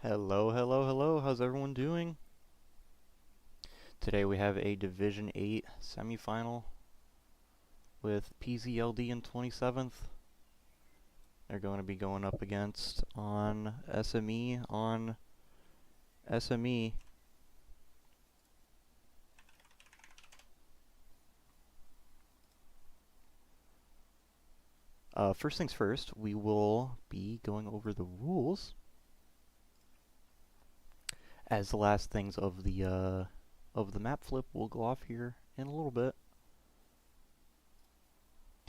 Hello, hello, hello. How's everyone doing? Today we have a Division 8 semifinal with PZLD in 27th. They're going to be going up against on SME on SME. First things first, we will be going over the rules as the last things of the map flip will go off here in a little bit.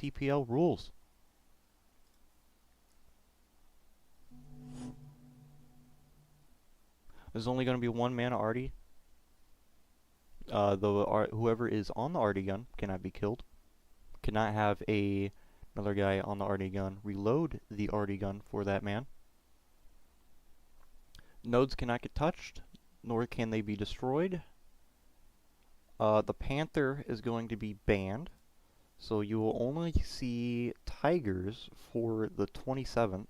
TPL rules. There's only going to be one man arty. Whoever is on the arty gun cannot be killed. Cannot have another guy on the arty gun reload the arty gun for that man. Nodes cannot get touched, nor can they be destroyed. The Panther is going to be banned, so you will only see Tigers for the 27th.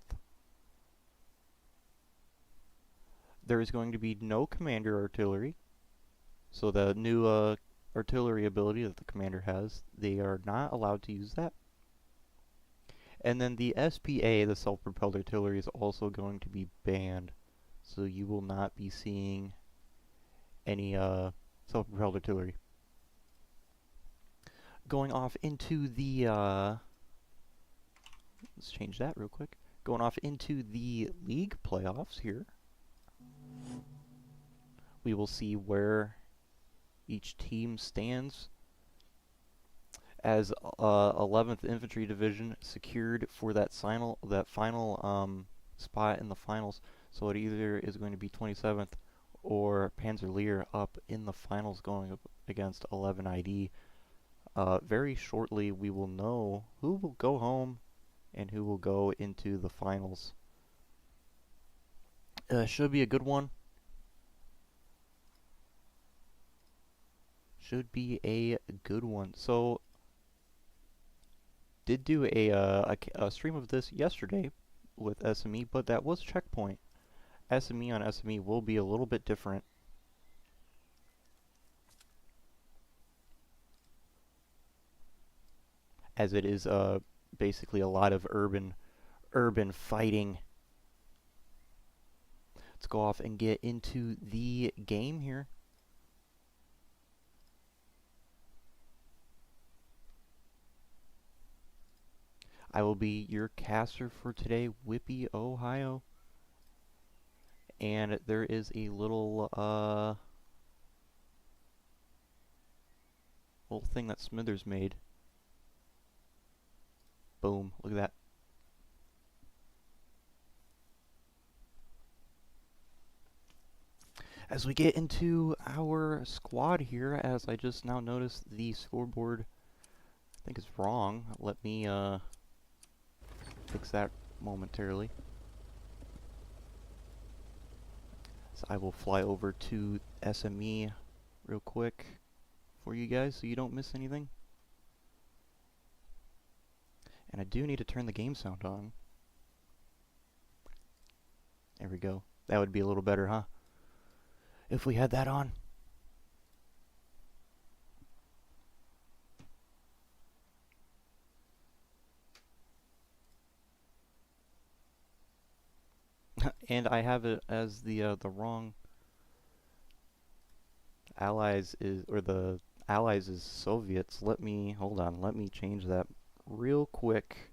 There is going to be no Commander Artillery, so the new artillery ability that the Commander has, they are not allowed to use that. And then the SPA, the Self-Propelled Artillery, is also going to be banned, so you will not be seeing any self-propelled artillery. Going off into the let's change that real quick. Going off into the league playoffs here, we will see where each team stands. As 11th Infantry Division secured for that final spot in the finals, so it either is going to be 27th or Panzer up in the finals going up against 11 ID. Very shortly we will know who will go home and who will go into the finals. Should be a good one. Should be a good one. So, did do a stream of this yesterday with SME, but that was checkpoint. SME on SME will be a little bit different. As it is basically a lot of urban fighting. Let's go off and get into the game here. I will be your caster for today, Whippy, Ohio. And there is a little thing that Smithers made. Boom, look at that. As we get into our squad here, as I just now noticed the scoreboard, I think is wrong. Let me fix that momentarily. So I will fly over to SME real quick for you guys so you don't miss anything. And I do need to turn the game sound on. There we go. That would be a little better, huh? If we had that on. And I have it as the wrong allies is, or the allies is Soviets. Let me change that real quick.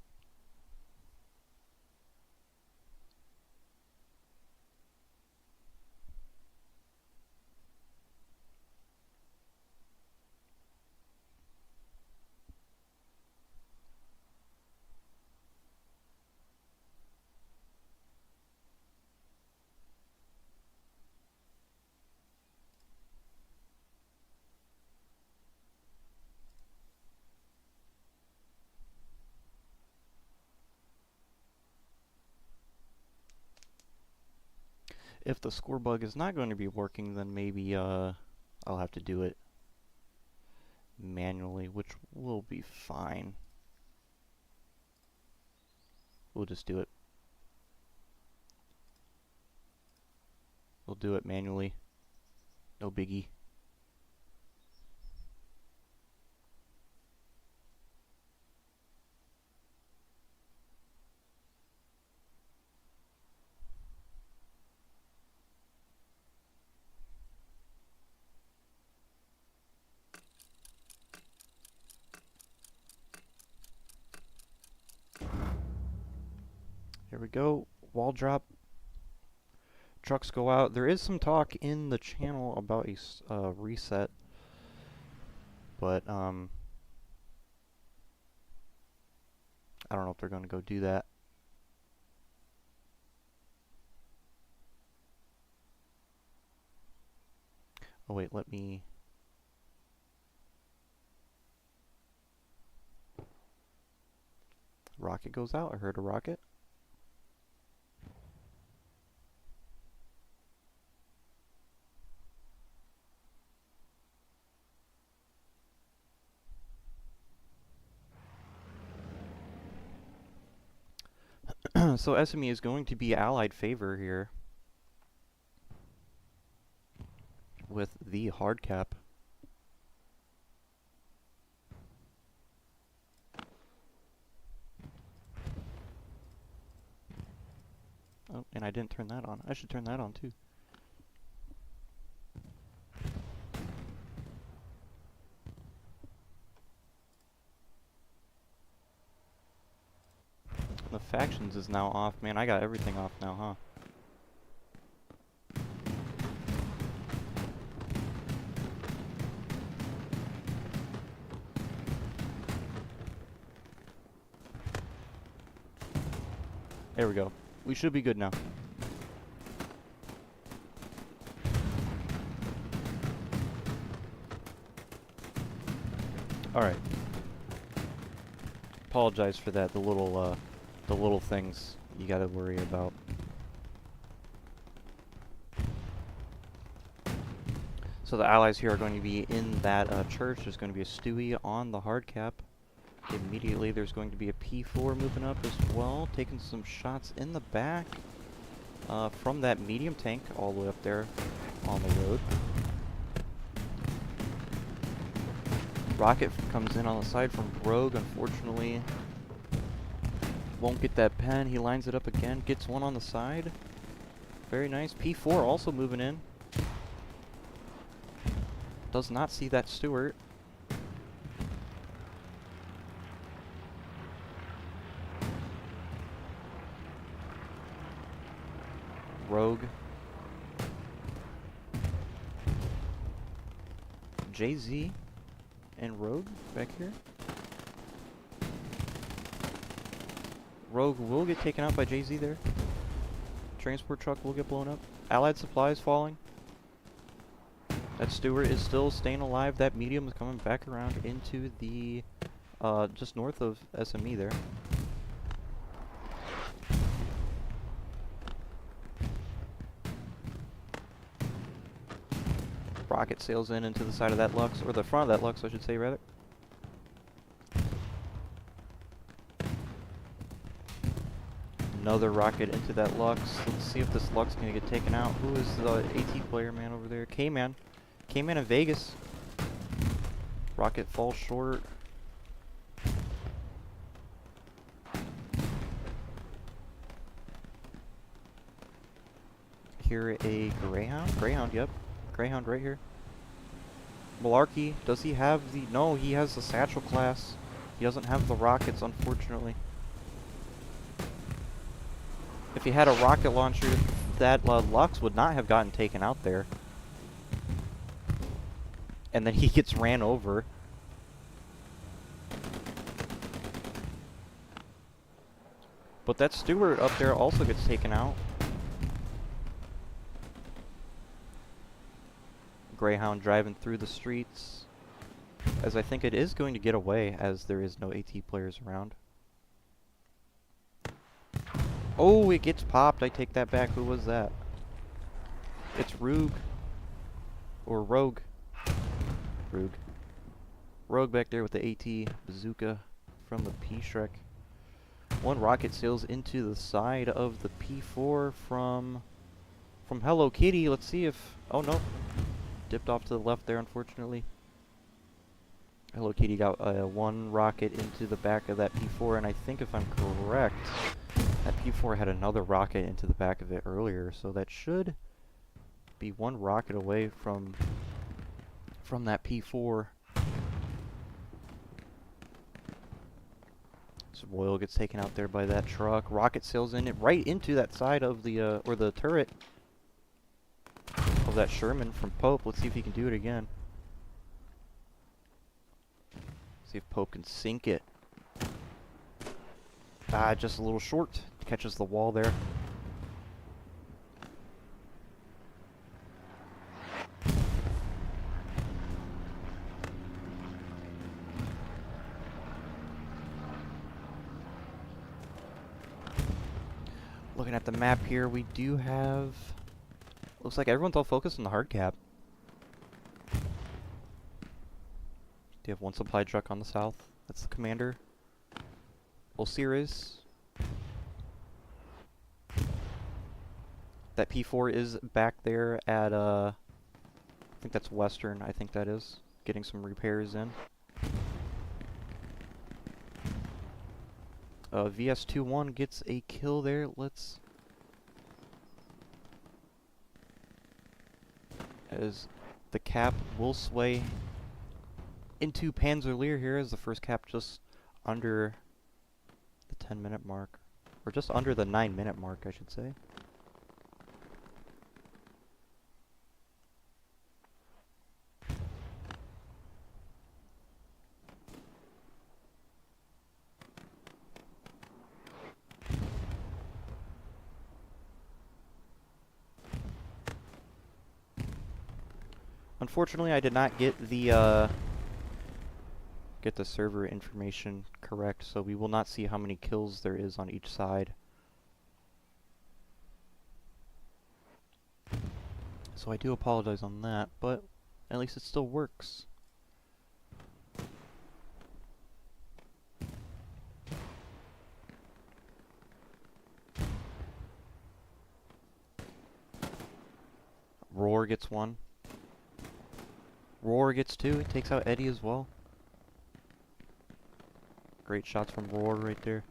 If the score bug is not going to be working, then maybe I'll have to do it manually, which will be fine. We'll just do it. do it manually. No biggie. Here we go. Wall drop. Trucks go out. There is some talk in the channel about a reset, but I don't know if they're going to go do that. Oh wait, let me... Rocket goes out. I heard a rocket. So SME is going to be allied favor here with the hard cap. Oh, and I didn't turn that on. I should turn that on too. The factions is now off. Man, I got everything off now, huh? There we go. We should be good now. Alright. Apologize for that, the little things you gotta worry about. So the allies here are going to be in that church. There's going to be a Stewie on the hard cap. Immediately there's going to be a P4 moving up as well, taking some shots in the back from that medium tank all the way up there on the road. Rocket comes in on the side from Rogue, unfortunately. Won't get that pen. He lines it up again, gets one on the side. Very nice. P4 also moving in. Does not see that Stewart. Rogue. JZ and Rogue back here. Rogue will get taken out by JZ there. Transport truck will get blown up. Allied supplies falling. That Stewart is still staying alive. That medium is coming back around into the just north of SME there. Rocket sails in into the side of that Lux, or the front of that Lux, I should say, rather. Another rocket into that Lux. Let's see if this Lux can get taken out. Who is the AT player man over there? K-Man. K-Man in Vegas. Rocket falls short. Here a Greyhound? Greyhound, yep. Greyhound right here. Malarkey, does he have the... No, he has the Satchel class. He doesn't have the rockets, unfortunately. If he had a rocket launcher, that Lux would not have gotten taken out there. And then he gets ran over. But that Stewart up there also gets taken out. Greyhound driving through the streets, as I think it is going to get away, as there is no AT players around. Oh, it gets popped. I take that back. Who was that? It's Rogue. Or Rogue. Rogue. Rogue back there with the AT bazooka from the P-Shrek. One rocket sails into the side of the P4 from from Hello Kitty. Let's see if... Oh, no. Dipped off to the left there, unfortunately. Hello Kitty got one rocket into the back of that P4, and I think if I'm correct, that P4 had another rocket into the back of it earlier, so that should be one rocket away from that P4. So Royal gets taken out there by that truck. Rocket sails in it right into that side of the or the turret of that Sherman from Pope. Let's see if he can do it again. See if Pope can sink it. Ah, just a little short. Catches the wall there. Looking at the map here, we do have... Looks like everyone's all focused on the hard cap. Do you have one supply truck on the south? That's the commander. Osiris. That P4 is back there at, I think that's Western, I think that is. Getting some repairs in. VS21 gets a kill there. Let's... As the cap will sway into Panzerleer here as the first cap just under the 10-minute mark. Or just under the 9-minute mark, I should say. Unfortunately, I did not get the server information correct, so we will not see how many kills there is on each side. So I do apologize on that, but at least it still works. Roar gets one. Roar gets two. It takes out Eddie as well. Great shots from Roar right there.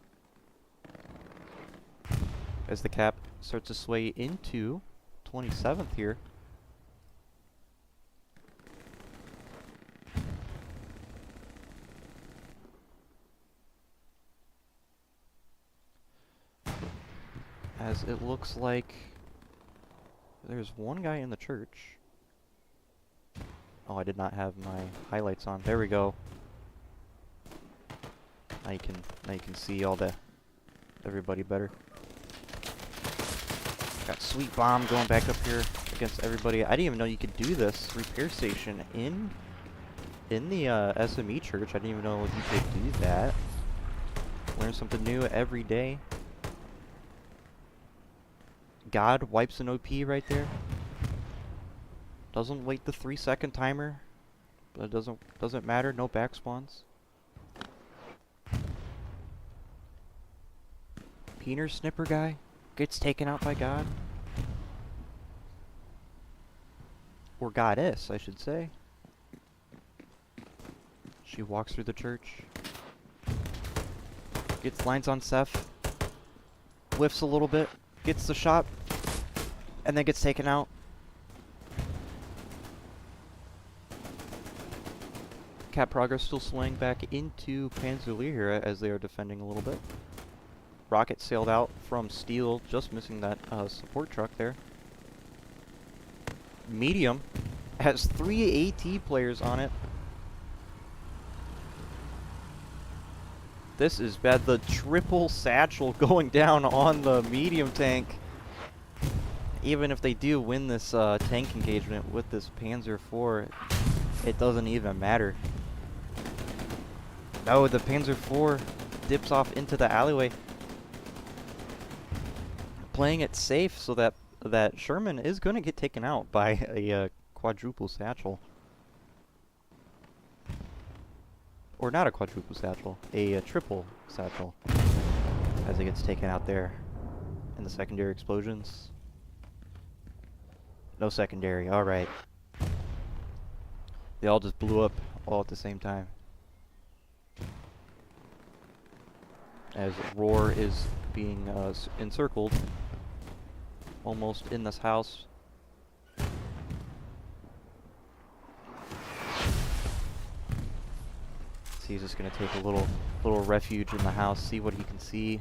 As the cap starts to sway into 27th here. As it looks like there's one guy in the church. Oh, I did not have my highlights on. There we go. Now you can see all the everybody better. Got Sweet Bomb going back up here against everybody. I didn't even know you could do this repair station in the SME church. I didn't even know you could do that. Learn something new every day. God wipes an OP right there. Doesn't wait the 3-second timer, but it doesn't matter. No back spawns. Peener snipper guy gets taken out by God, or goddess, I should say. She walks through the church, gets lines on Seth, whiffs a little bit, gets the shot, and then gets taken out. Cap progress still swaying back into Panzerleer here as they are defending a little bit. Rocket sailed out from Steel, just missing that support truck there. Medium has 3 AT players on it. This is bad. The triple satchel going down on the medium tank. Even if they do win this tank engagement with this Panzer IV, it doesn't even matter. No, the Panzer IV dips off into the alleyway, playing it safe so that Sherman is going to get taken out by a quadruple satchel. Or not a quadruple satchel, a triple satchel, as it gets taken out there in the secondary explosions. No secondary. Alright. They all just blew up all at the same time. As Roar is being encircled. Almost in this house. So he's just gonna take a little refuge in the house, see what he can see.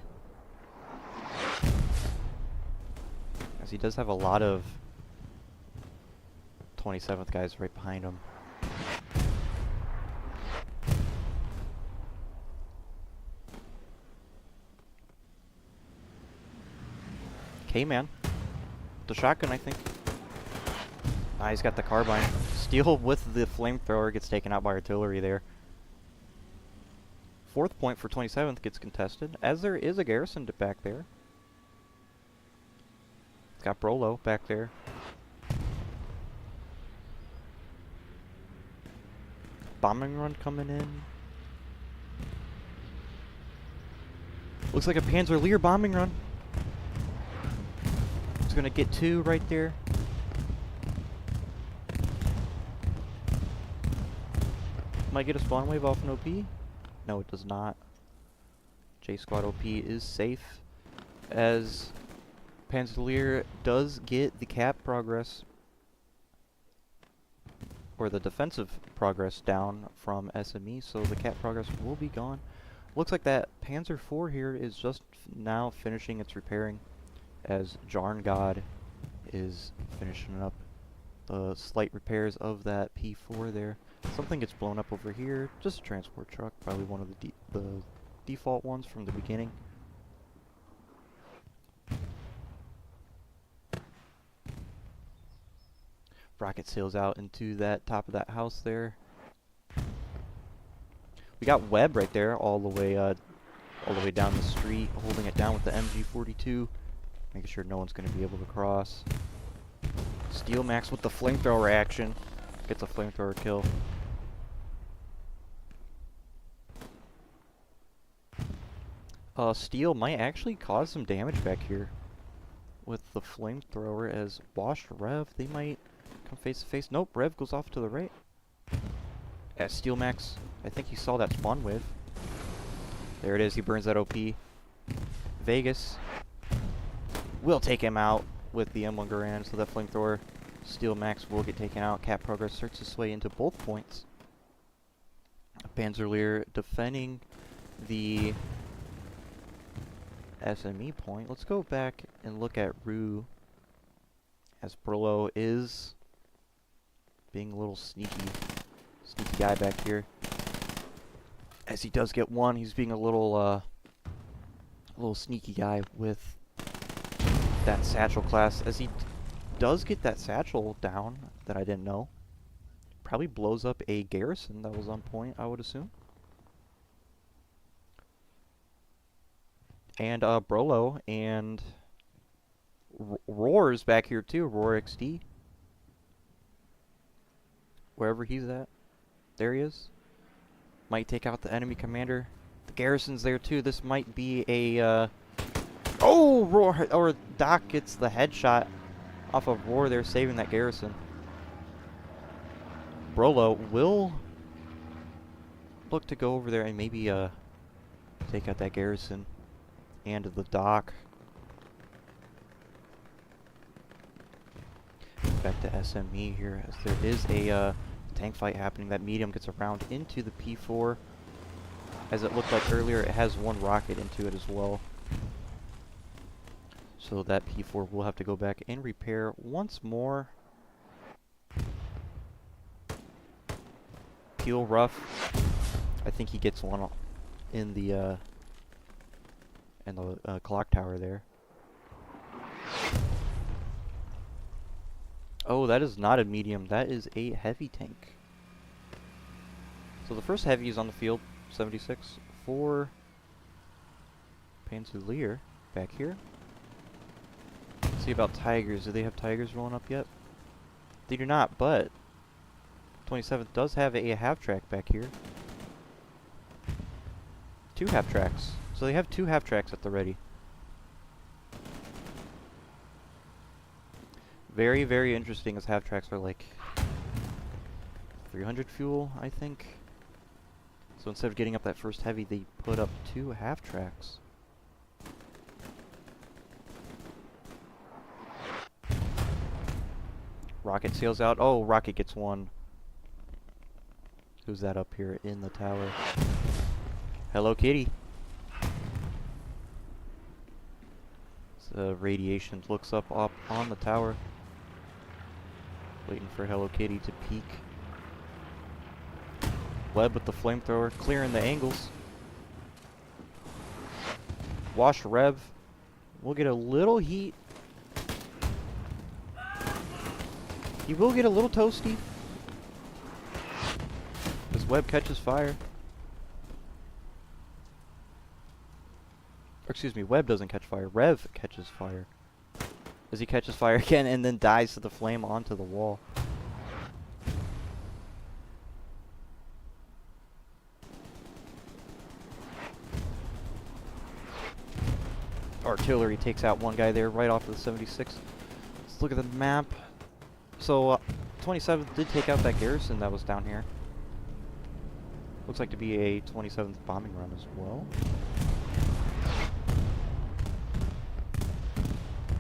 As he does have a lot of 27th guys right behind him. K-Man. The shotgun, I think. Ah, he's got the carbine. Steel with the flamethrower gets taken out by artillery there. 4th point for 27th gets contested, as there is a garrison back there. It's got Brolo back there. Bombing run coming in. Looks like a Panzerleer bombing run. It's gonna get 2 right there. Might get a spawn wave off an OP. No, it does not. J Squad OP is safe, as Panzerleer does get the cap progress, or the defensive progress down from SME, so the cap progress will be gone. Looks like that Panzer IV here is just now finishing its repairing, as Jarn God is finishing up the slight repairs of that P4 there. Something gets blown up over here, just a transport truck, probably one of the default ones from the beginning. Rocket sails out into that top of that house there. We got Webb right there, all the way down the street, holding it down with the MG42, making sure no one's going to be able to cross. Steel Max with the flamethrower action, gets a flamethrower kill. Steel might actually cause some damage back here with the flamethrower, as Washed Rev, they might come face to face. Nope, Rev goes off to the right. As Steel Max, I think he saw that spawn wave. There it is, he burns that OP. Vegas will take him out with the M1 Garand, so that flamethrower, Steel Max will get taken out. Cap progress starts its way into both points. Panzerleer defending the SME point. Let's go back and look at Rue, as Brolo is being a little sneaky guy back here. As he does get one, he's being a little sneaky guy with that satchel class, as he does get that satchel down that I didn't know. Probably blows up a garrison that was on point, I would assume. And Brolo and Roar's back here too, Roar XD. Wherever he's at. There he is. Might take out the enemy commander. The garrison's there too. This might be a oh, Roar, or Doc gets the headshot off of Roar there, saving that garrison. Brolo will look to go over there and maybe take out that garrison and the dock. Back to SME here, as there is a tank fight happening. That medium gets around into the P4. As it looked like earlier, it has one rocket into it as well. So that P4 will have to go back and repair once more. Peel Rough, I think he gets one in the clock tower there. Oh, that is not a medium. That is a heavy tank. So the first heavy is on the field, 76 for Panzerleer back here. Let's see about Tigers. Do they have Tigers rolling up yet? They do not, but 27th does have a half-track back here. 2 half-tracks. So they have 2 half-tracks at the ready. Very, very interesting as half tracks are like 300 fuel, I think. So instead of getting up that first heavy, they put up 2 half tracks. Rocket sails out. Oh, Rocket gets one. Who's that up here in the tower? Hello, Kitty. Radiation looks up on the tower. Waiting for Hello Kitty to peek. Webb with the flamethrower, clearing the angles. Wash Rev. We'll get a little heat. He will get a little toasty. As Webb catches fire. Or excuse me, Webb doesn't catch fire. Rev catches fire. As he catches fire again and then dies to the flame onto the wall. Artillery takes out one guy there right off of the 76. Let's look at the map. So, 27th did take out that garrison that was down here. Looks like to be a 27th bombing run as well.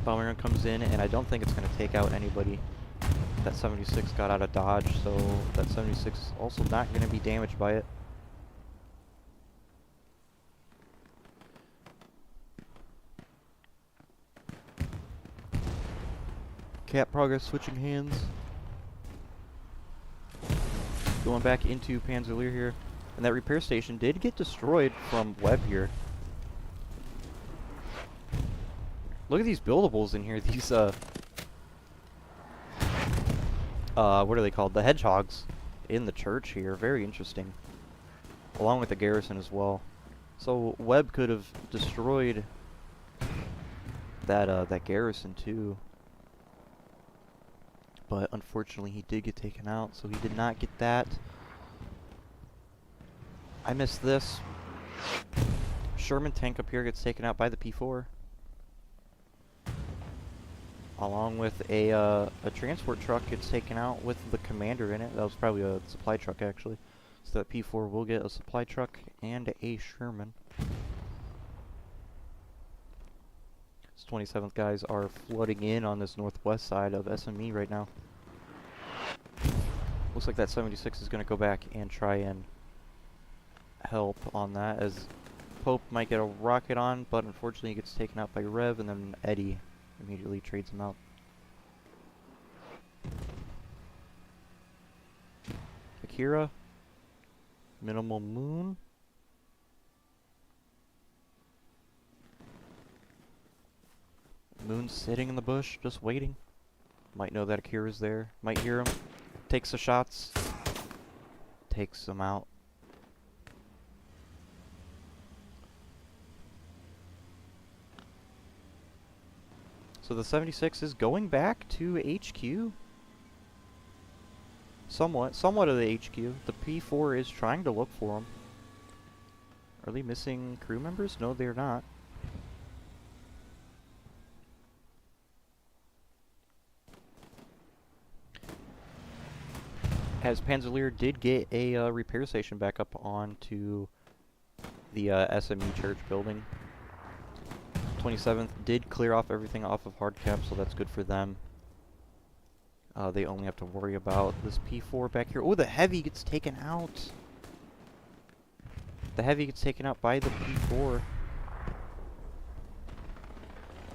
Bombing run comes in, and I don't think it's going to take out anybody. That 76 got out of dodge, so that 76 is also not going to be damaged by it. Cap progress switching hands. Going back into Panzerleer here. And that repair station did get destroyed from Webb here. Look at these buildables in here. These, what are they called? The hedgehogs in the church here. Very interesting. Along with the garrison as well. So Webb could have destroyed that, that garrison too. But unfortunately he did get taken out, so he did not get that. I missed this. Sherman tank up here gets taken out by the P4. Along with a transport truck gets taken out with the commander in it. That was probably a supply truck actually. So that P4 will get a supply truck and a Sherman. These 27th guys are flooding in on this northwest side of SME right now. Looks like that 76 is going to go back and try and help on that, as Pope might get a rocket on, but unfortunately he gets taken out by Rev, and then Eddie immediately trades him out. Akira. Minimal Moon. Moon's sitting in the bush, just waiting. Might know that Akira's there. Might hear him. Takes the shots. Takes them out. So the 76 is going back to HQ. Somewhat of the HQ. The P4 is trying to look for him. Are they missing crew members? No, they're not. As Panzerleer did get a repair station back up onto the SME church building. 27th did clear off everything off of hard cap, so that's good for them. They only have to worry about this P4 back here. Oh, the heavy gets taken out. The heavy gets taken out by the P4.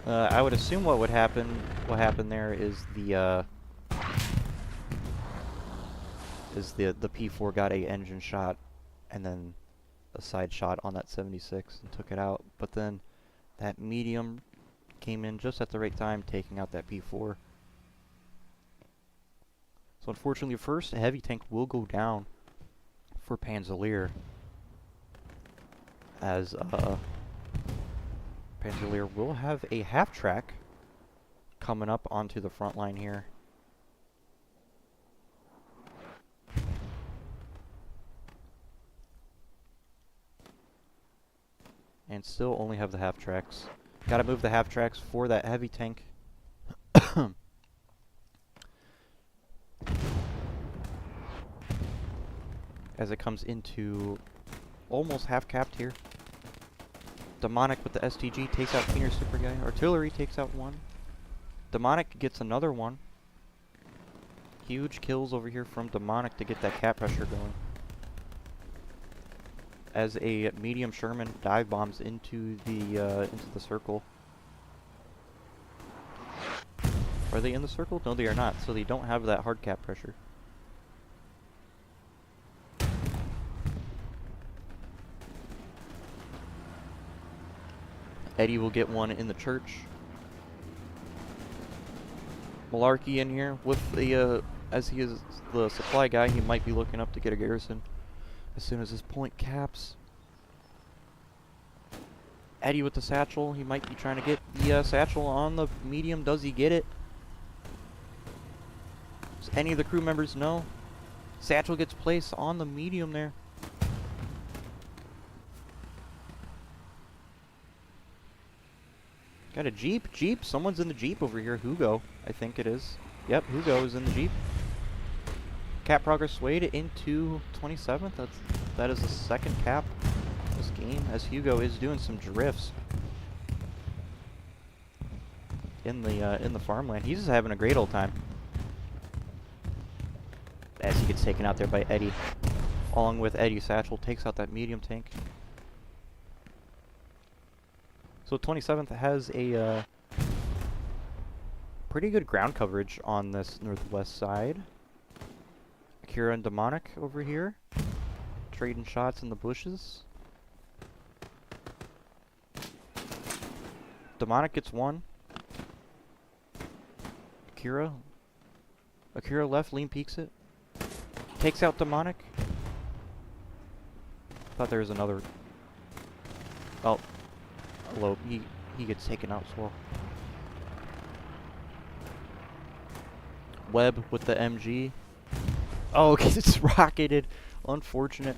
I would assume what happened there is the P4 got a engine shot and then a side shot on that 76 and took it out. But then that medium came in just at the right time, taking out that P4. So unfortunately, first heavy tank will go down for Panzerleer, as Panzerleer will have a half track coming up onto the front line here. And still only have the half tracks. Gotta move the half tracks for that heavy tank. as it comes into almost half capped here. Demonic with the STG takes out Keener Super Guy. Artillery takes out one. Demonic gets another one. Huge kills over here from Demonic to get that cap pressure going. As a medium Sherman dive bombs into the circle. Are they in the circle? No, they are not. So they don't have that hard cap pressure. Eddie will get one in the church. Malarkey in here with the, as he is the supply guy, he might be looking up to get a garrison as soon as his point caps. Eddie with the satchel, he might be trying to get the satchel on the medium. Does he get it? Does any of the crew members know? Satchel gets placed on the medium there. Got a Jeep? Jeep? Someone's in the Jeep over here. Hugo, I think it is. Yep, Hugo is in the Jeep. Cap progress swayed into 27th. That is the second cap this game, as Hugo is doing some drifts in the farmland. He's just having a great old time. As he gets taken out there by Eddie. Along with Eddie, Satchel takes out that medium tank. So 27th has a pretty good ground coverage on this northwest side. Akira and Demonic over here, trading shots in the bushes. Demonic gets one. Akira left, lean peeks it. Takes out Demonic. Thought there was another. Oh. Hello, he gets taken out as well. Webb with the MG. Oh, gets rocketed. Unfortunate.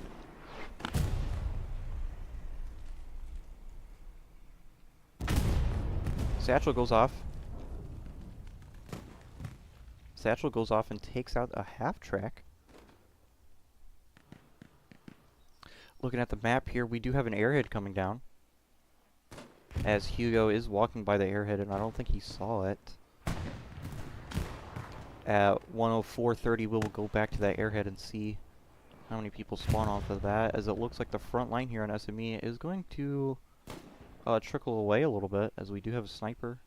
Satchel goes off. Satchel goes off and takes out a half track. Looking at the map here, we do have an airhead coming down. As Hugo is walking by the airhead, and I don't think he saw it. At 104.30, we'll go back to that airhead and see how many people spawn off of that, as it looks like the front line here on SME is going to trickle away a little bit, as we do have a sniper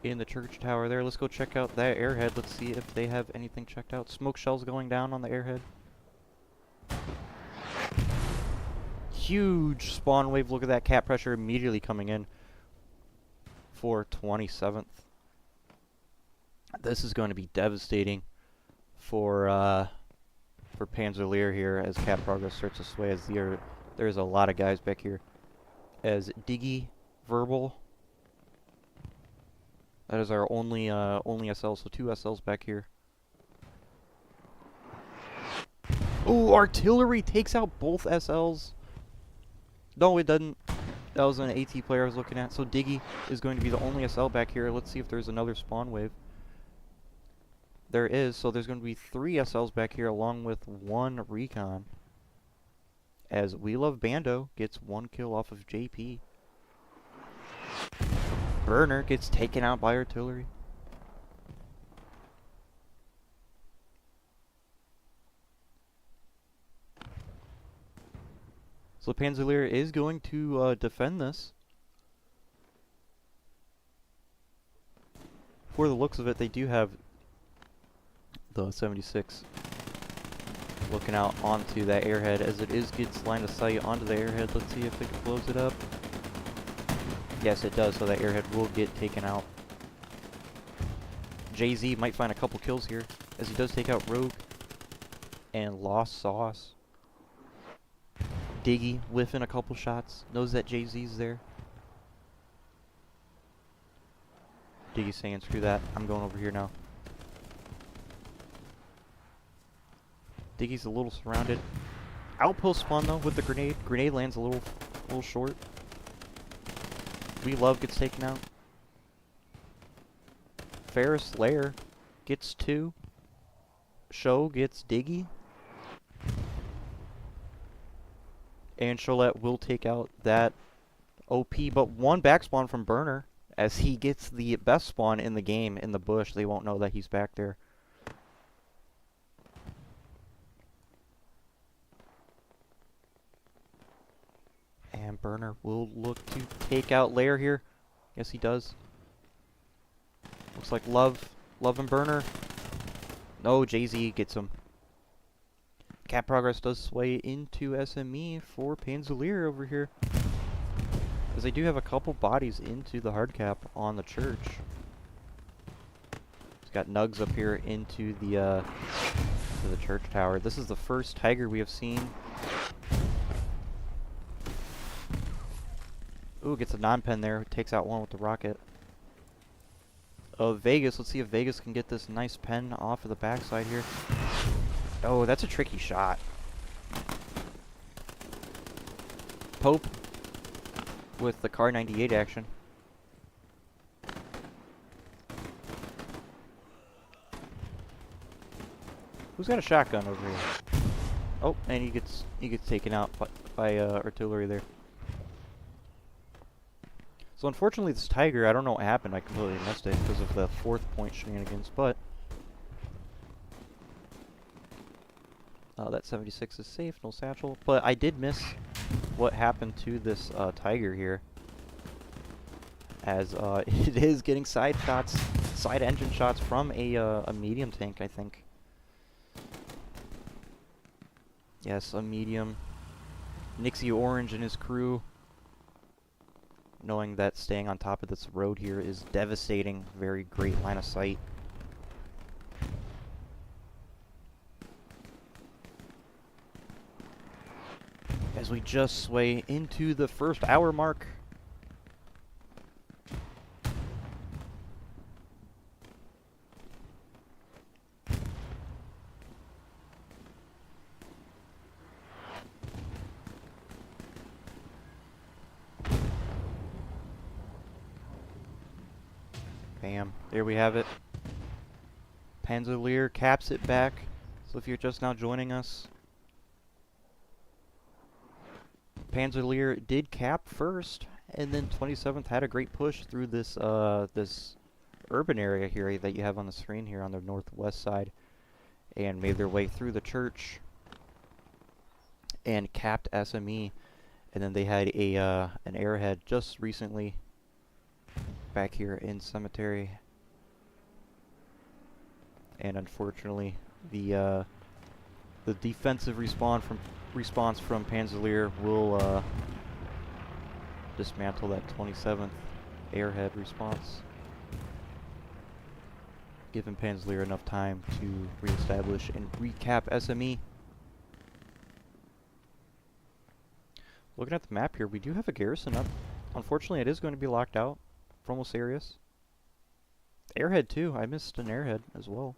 in the church tower there. Let's go check out that airhead. Let's see if they have anything checked out. Smoke shells going down on the airhead. Huge spawn wave. Look at that cap pressure immediately coming in for 27th. This is going to be devastating for Panzerleer here as cap progress starts to sway, as there's a lot of guys back here. As Diggy, Verbal, that is our only SL, so 2 SLs back here. Ooh, artillery takes out both SLs. No, it doesn't. That was an AT player I was looking at. So Diggy is going to be the only SL back here. Let's see if there's another spawn wave. There is, so there's going to be 3 SLs back here along with 1 recon. As We Love Bando gets 1 kill off of JP. Burner gets taken out by artillery. So Panzerleer is going to defend this. For the looks of it, they do have the 76 looking out onto that airhead, as it gets line of sight onto the airhead. Let's see if it can close it up. Yes, it does, so that airhead will get taken out. Jay-Z might find a couple kills here, as he does take out Rogue and Lost Sauce. Diggy whiffing a couple shots, knows that Jay-Z's there. Diggy saying, screw that, I'm going over here now. Diggy's a little surrounded. Outpost spawn though with the grenade. Grenade lands a little short. We Love gets taken out. Ferris Lair gets 2. Show gets Diggy. And Cholet will take out that OP, but one back spawn from Burner. As he gets the best spawn in the game in the bush, they won't know that he's back there. And Burner will look to take out Lair here. Yes, he does. Looks like Love and Burner. No, Jay-Z gets him. Cap progress does sway into SME for Panzelier over here. Because they do have a couple bodies into the hard cap on the church. He's got Nugs up here into the church tower. This is the first Tiger we have seen. Ooh, gets a non-pen there. Takes out one with the rocket. Vegas. Let's see if Vegas can get this nice pen off of the backside here. Oh, that's a tricky shot. Pope with the Car 98 action. Who's got a shotgun over here? Oh, and he gets taken out by artillery there. So unfortunately this Tiger, I don't know what happened, I completely missed it because of the 4th point shenanigans, but that 76 is safe, no satchel. But I did miss what happened to this Tiger here, as it is getting side engine shots from a medium tank, I think. Yes, a medium. Nixie Orange and his crew, knowing that staying on top of this road here is devastating. Very great line of sight. As we just sway into the first hour mark. Bam. There we have it. Panzelier caps it back. So if you're just now joining us, Panzelier did cap first, and then 27th had a great push through this this urban area here that you have on the screen here on the northwest side, and made their way through the church and capped SME. And then they had a an airhead just recently back here in Cemetery, and unfortunately the defensive response from Panzelier will dismantle that 27th airhead response, giving Panzelier enough time to reestablish and recap SME. Looking at the map here, we do have a garrison up. Unfortunately, it is going to be locked out from Osiris. Airhead too. I missed an airhead as well.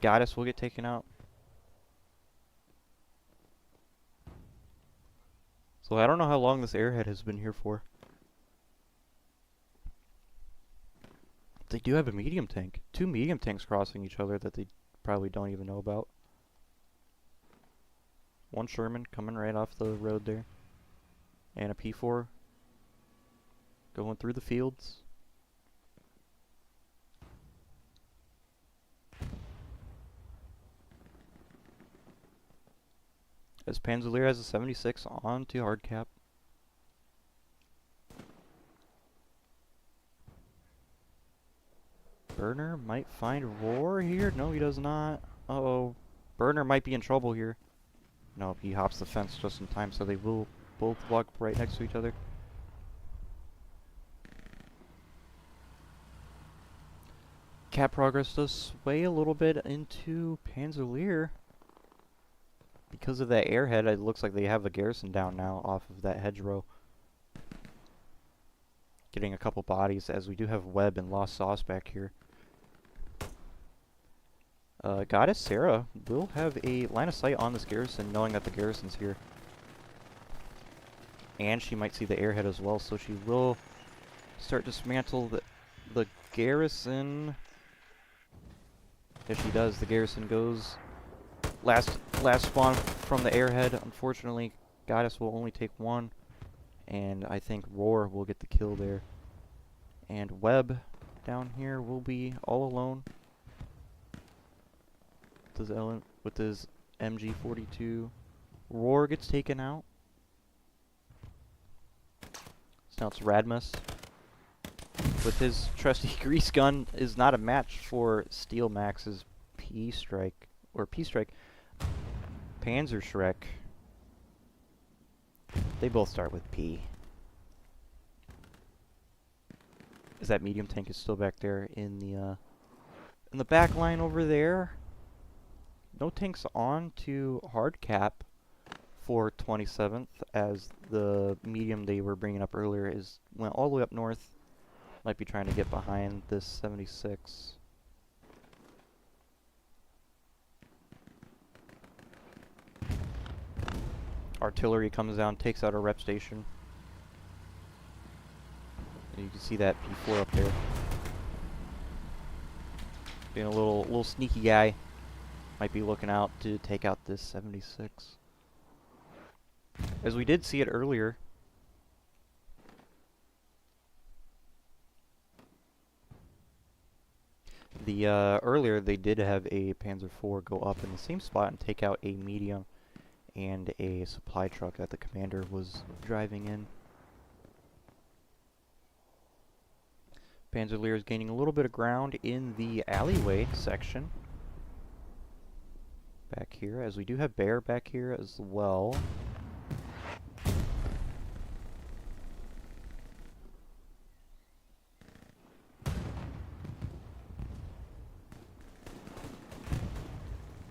Goddess will get taken out. So I don't know how long this airhead has been here for. They do have a medium tank. 2 medium tanks crossing each other that they probably don't even know about. One Sherman coming right off the road there. And a P4 going through the fields. As Panzelier has a 76 on to hard cap. Burner might find Roar here. No, he does not. Uh-oh. Burner might be in trouble here. No, he hops the fence just in time, so they will both walk right next to each other. Cap progress does sway a little bit into Panzelier. Because of that airhead, it looks like they have a garrison down now off of that hedgerow. Getting a couple bodies, as we do have Webb and Lost Sauce back here. Goddess Sarah will have a line of sight on this garrison, knowing that the garrison's here. And she might see the airhead as well, so she will start dismantle the garrison. Yes, she does. The garrison goes. Last spawn from the airhead. Unfortunately, Goddess will only take one. And I think Roar will get the kill there. And Webb down here will be all alone. With his MG42. Roar gets taken out. So now it's Radmus. With his trusty grease gun is not a match for Steel Max's P-Strike. Or P-Strike. Panzer Shrek. They both start with P. Is that medium tank is still back there in the back line over there. No tanks on to hard cap for 27th, as the medium they were bringing up earlier went all the way up north. Might be trying to get behind this 76. Artillery comes down, takes out a rep station. And you can see that P4 up there. Being a little sneaky guy. Might be looking out to take out this 76. As we did see it earlier. Earlier they did have a Panzer IV go up in the same spot and take out a medium and a supply truck that the commander was driving in. Panzer is gaining a little bit of ground in the alleyway section. Back here, as we do have Bear back here as well.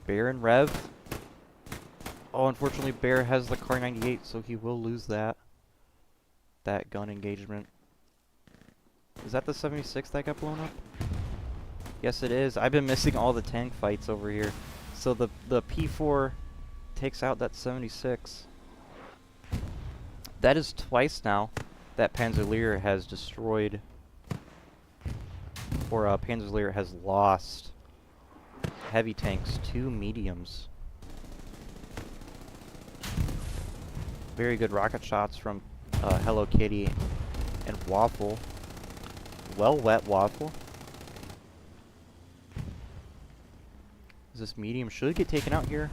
Bear and Rev. Oh, unfortunately Bear has the Car 98, so he will lose that gun engagement. Is that the 76 that got blown up? Yes, it is. I've been missing all the tank fights over here. So the P4 takes out that 76. That is twice now that Panzer has destroyed, or Panzer has lost heavy tanks to mediums. Very good rocket shots from Hello Kitty and Waffle. Well wet Waffle. This medium should get taken out here.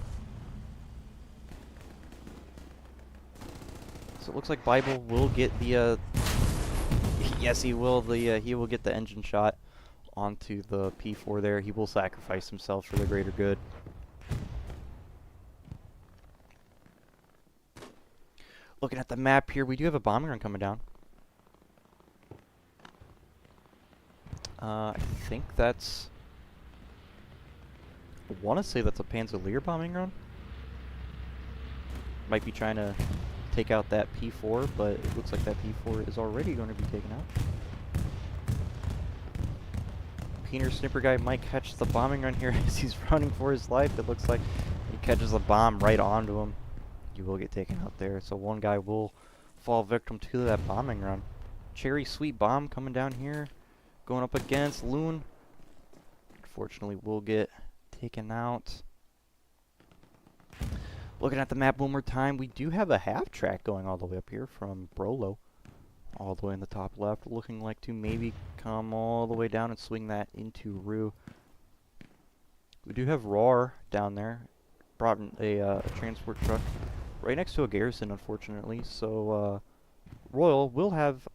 So it looks like Bible will get the yes, he will. He will get the engine shot onto the P4 there. He will sacrifice himself for the greater good. Looking at the map here, we do have a bombing run coming down. I think that's... I want to say that's a Panzer bombing run. Might be trying to take out that P4, but it looks like that P4 is already going to be taken out. Peener Snipper guy might catch the bombing run here as he's running for his life. It looks like he catches a bomb right onto him. He will get taken out there, so one guy will fall victim to that bombing run. Cherry Sweet Bomb coming down here, going up against Loon. Unfortunately, will get taken out. Looking at the map one more time, we do have a half track going all the way up here from Brolo. All the way in the top left, looking like to maybe come all the way down and swing that into Rue. We do have Roar down there. Brought in a transport truck right next to a garrison, unfortunately. So Royal will have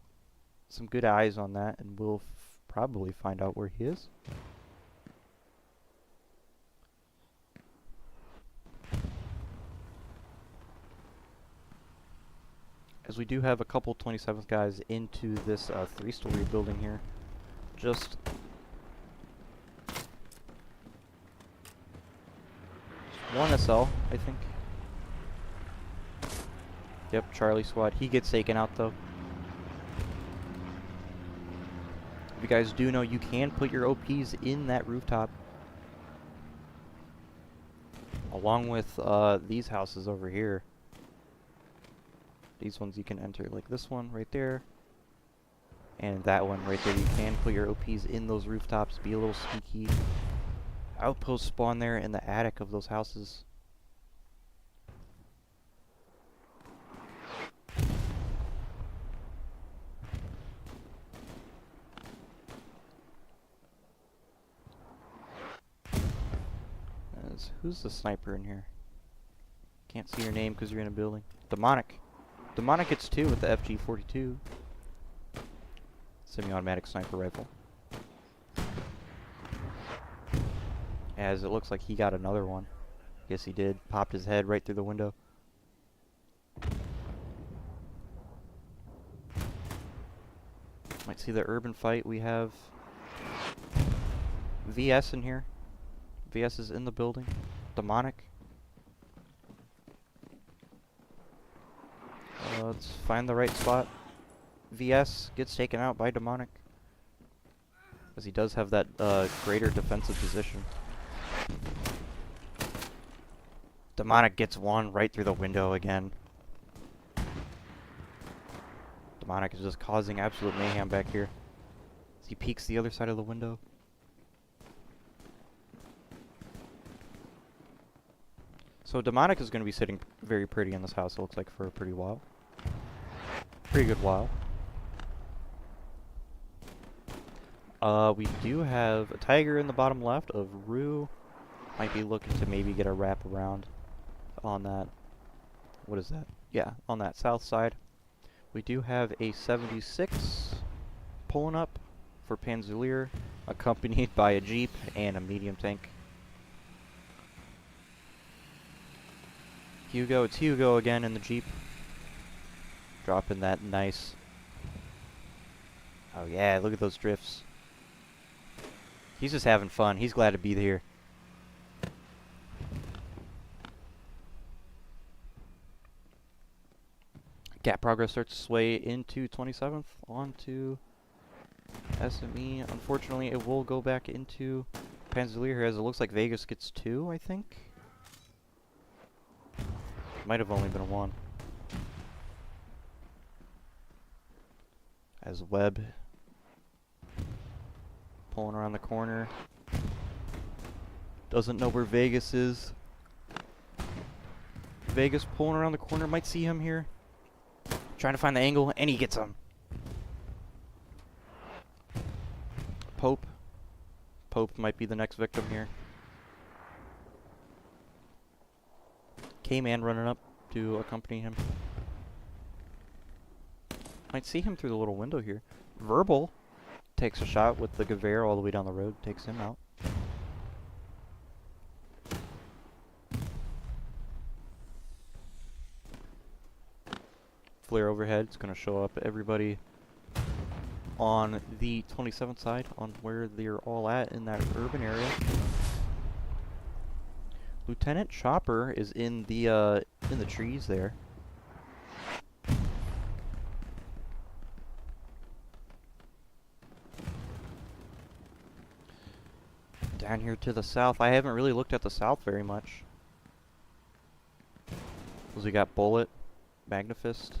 some good eyes on that, and we'll probably find out where he is. As we do have a couple 27th guys into this 3-story building here. Just one SL, I think. Yep, Charlie Squad. He gets taken out though. If you guys do know, you can put your OPs in that rooftop. Along with these houses over here. These ones you can enter, like this one right there. And that one right there, you can put your OPs in those rooftops, be a little sneaky. Outposts spawn there in the attic of those houses. Who's the sniper in here? Can't see your name because you're in a building. Demonic. Demonic gets 2 with the FG-42. Semi-automatic sniper rifle. As it looks like he got another one. Yes, he did. Popped his head right through the window. Might see the urban fight. We have VS in here. VS is in the building. Demonic. Let's find the right spot. VS gets taken out by Demonic, as he does have that greater defensive position. Demonic gets one right through the window again. Demonic is just causing absolute mayhem back here as he peeks the other side of the window. So Demonic is going to be sitting very pretty in this house, it looks like, for a pretty while. Pretty good while. We do have a Tiger in the bottom left of Rue. Might be looking to maybe get a wrap around on that. What is that? Yeah, on that south side. We do have a 76 pulling up for Panzerleer, accompanied by a Jeep and a medium tank. Hugo, it's Hugo again in the Jeep. Dropping that nice. Oh yeah, look at those drifts. He's just having fun. He's glad to be here. Gap progress starts to sway into 27th, onto SME. Unfortunately, it will go back into Panzerleer here, as it looks like Vegas gets 2, I think. Might have only been 1. As Webb pulling around the corner. Doesn't know where Vegas is. Vegas pulling around the corner. Might see him here. Trying to find the angle, and he gets him. Pope. Pope might be the next victim here. K-Man running up to accompany him. Might see him through the little window here. Verbal takes a shot with the Gewehr all the way down the road, takes him out. Flare overhead, it's going to show up everybody on the 27th side, on where they're all at in that urban area. Lieutenant Chopper is in the trees there. Down here to the south, I haven't really looked at the south very much. We got Bullet, Magnifist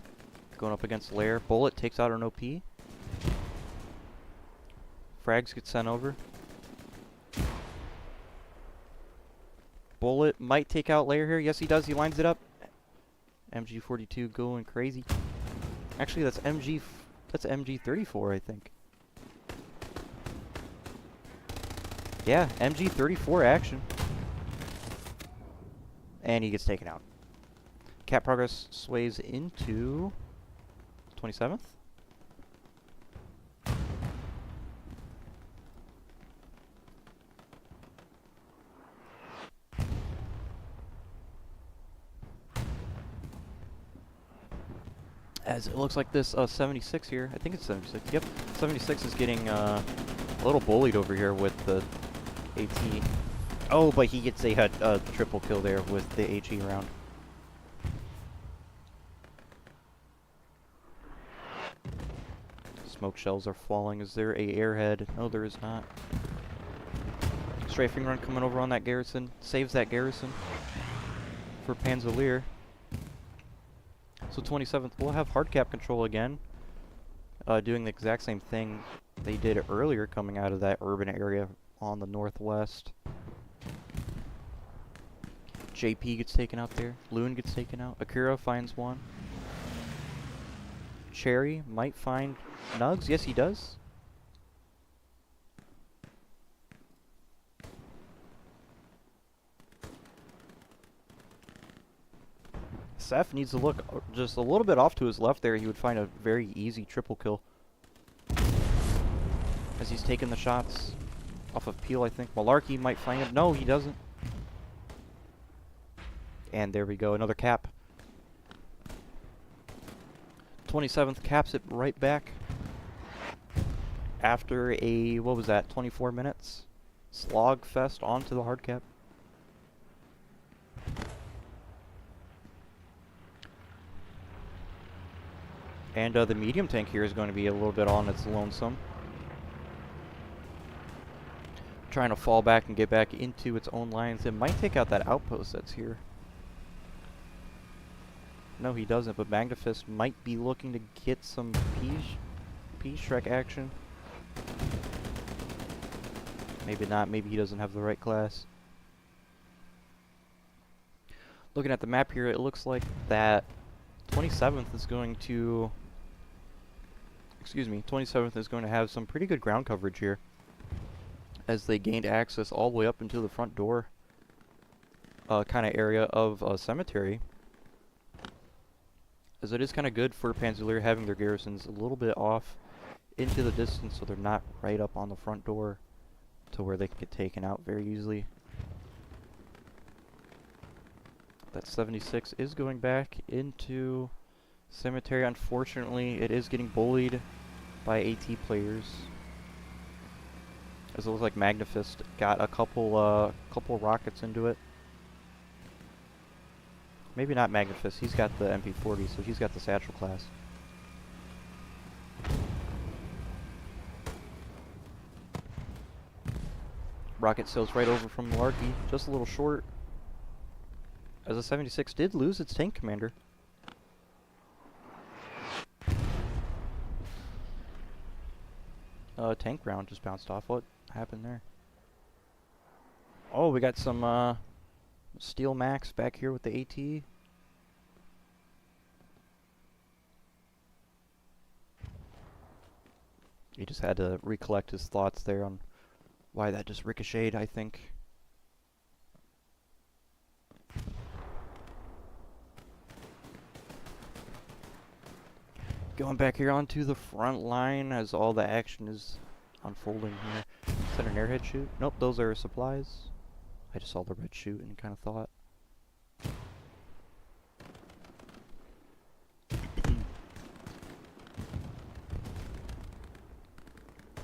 going up against Lair. Bullet takes out an OP. Frags get sent over. Bullet might take out Lair here. Yes, he does. He lines it up. MG42 going crazy. Actually, that's MG34, I think. Yeah, MG34 action. And he gets taken out. Cap progress sways into 27th. As it looks like this 76 here, I think it's 76, yep, 76 is getting a little bullied over here with the AT. Oh, but he gets a triple kill there with the HE round. Smoke shells are falling. Is there a airhead? No, there is not. Strafing run coming over on that garrison. Saves that garrison for Panzerleer. So 27th will have hard cap control again, doing the exact same thing they did earlier coming out of that urban area on the northwest. JP gets taken out there. Loon gets taken out. Akira finds one. Cherry might find Nugs. Yes, he does. Seth needs to look just a little bit off to his left there. He would find a very easy triple kill. As he's taking the shots off of Peel, I think. Malarkey might find him. No, he doesn't. And there we go. Another cap. 27th caps it right back. After a, what was that, 24 minutes? Slog fest onto the hard cap. And the medium tank here is going to be a little bit on its lonesome. Trying to fall back and get back into its own lines. It might take out that outpost that's here. No, he doesn't, but Magnafist might be looking to get some P-Shrek action. Maybe not, maybe he doesn't have the right class. Looking at the map here, it looks like that 27th is going to... 27th is going to have some pretty good ground coverage here, as they gained access all the way up into the front door kind of area of Cemetery. As it is kind of good for Panzer having their garrisons a little bit off into the distance, so they're not right up on the front door to where they can get taken out very easily. That 76 is going back into Cemetery. Unfortunately, it is getting bullied by AT players. As it looks like Magnafist got a couple rockets into it. Maybe not Magnafist, he's got the MP40, so he's got the satchel class. Rocket sails right over from Malarkey, just a little short. As the 76 did lose its tank commander. Tank round just bounced off. What happened there? Oh, we got some Steel Max back here with the AT. He just had to recollect his thoughts there on why that just ricocheted, I think. Going back here onto the front line as all the action is unfolding here. Is that an airhead shoot? Nope, those are supplies. I just saw the red shoot and kind of thought.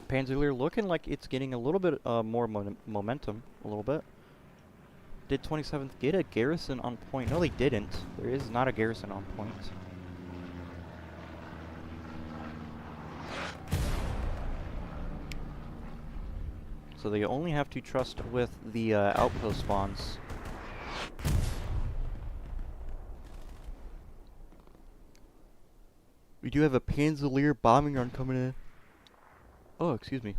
Panzer looking like it's getting a little bit more momentum, a little bit. Did 27th get a garrison on point? No, they didn't. There is not a garrison on point. So they only have to trust with the outpost spawns. We do have a Panzer bombing run coming in. Oh, excuse me.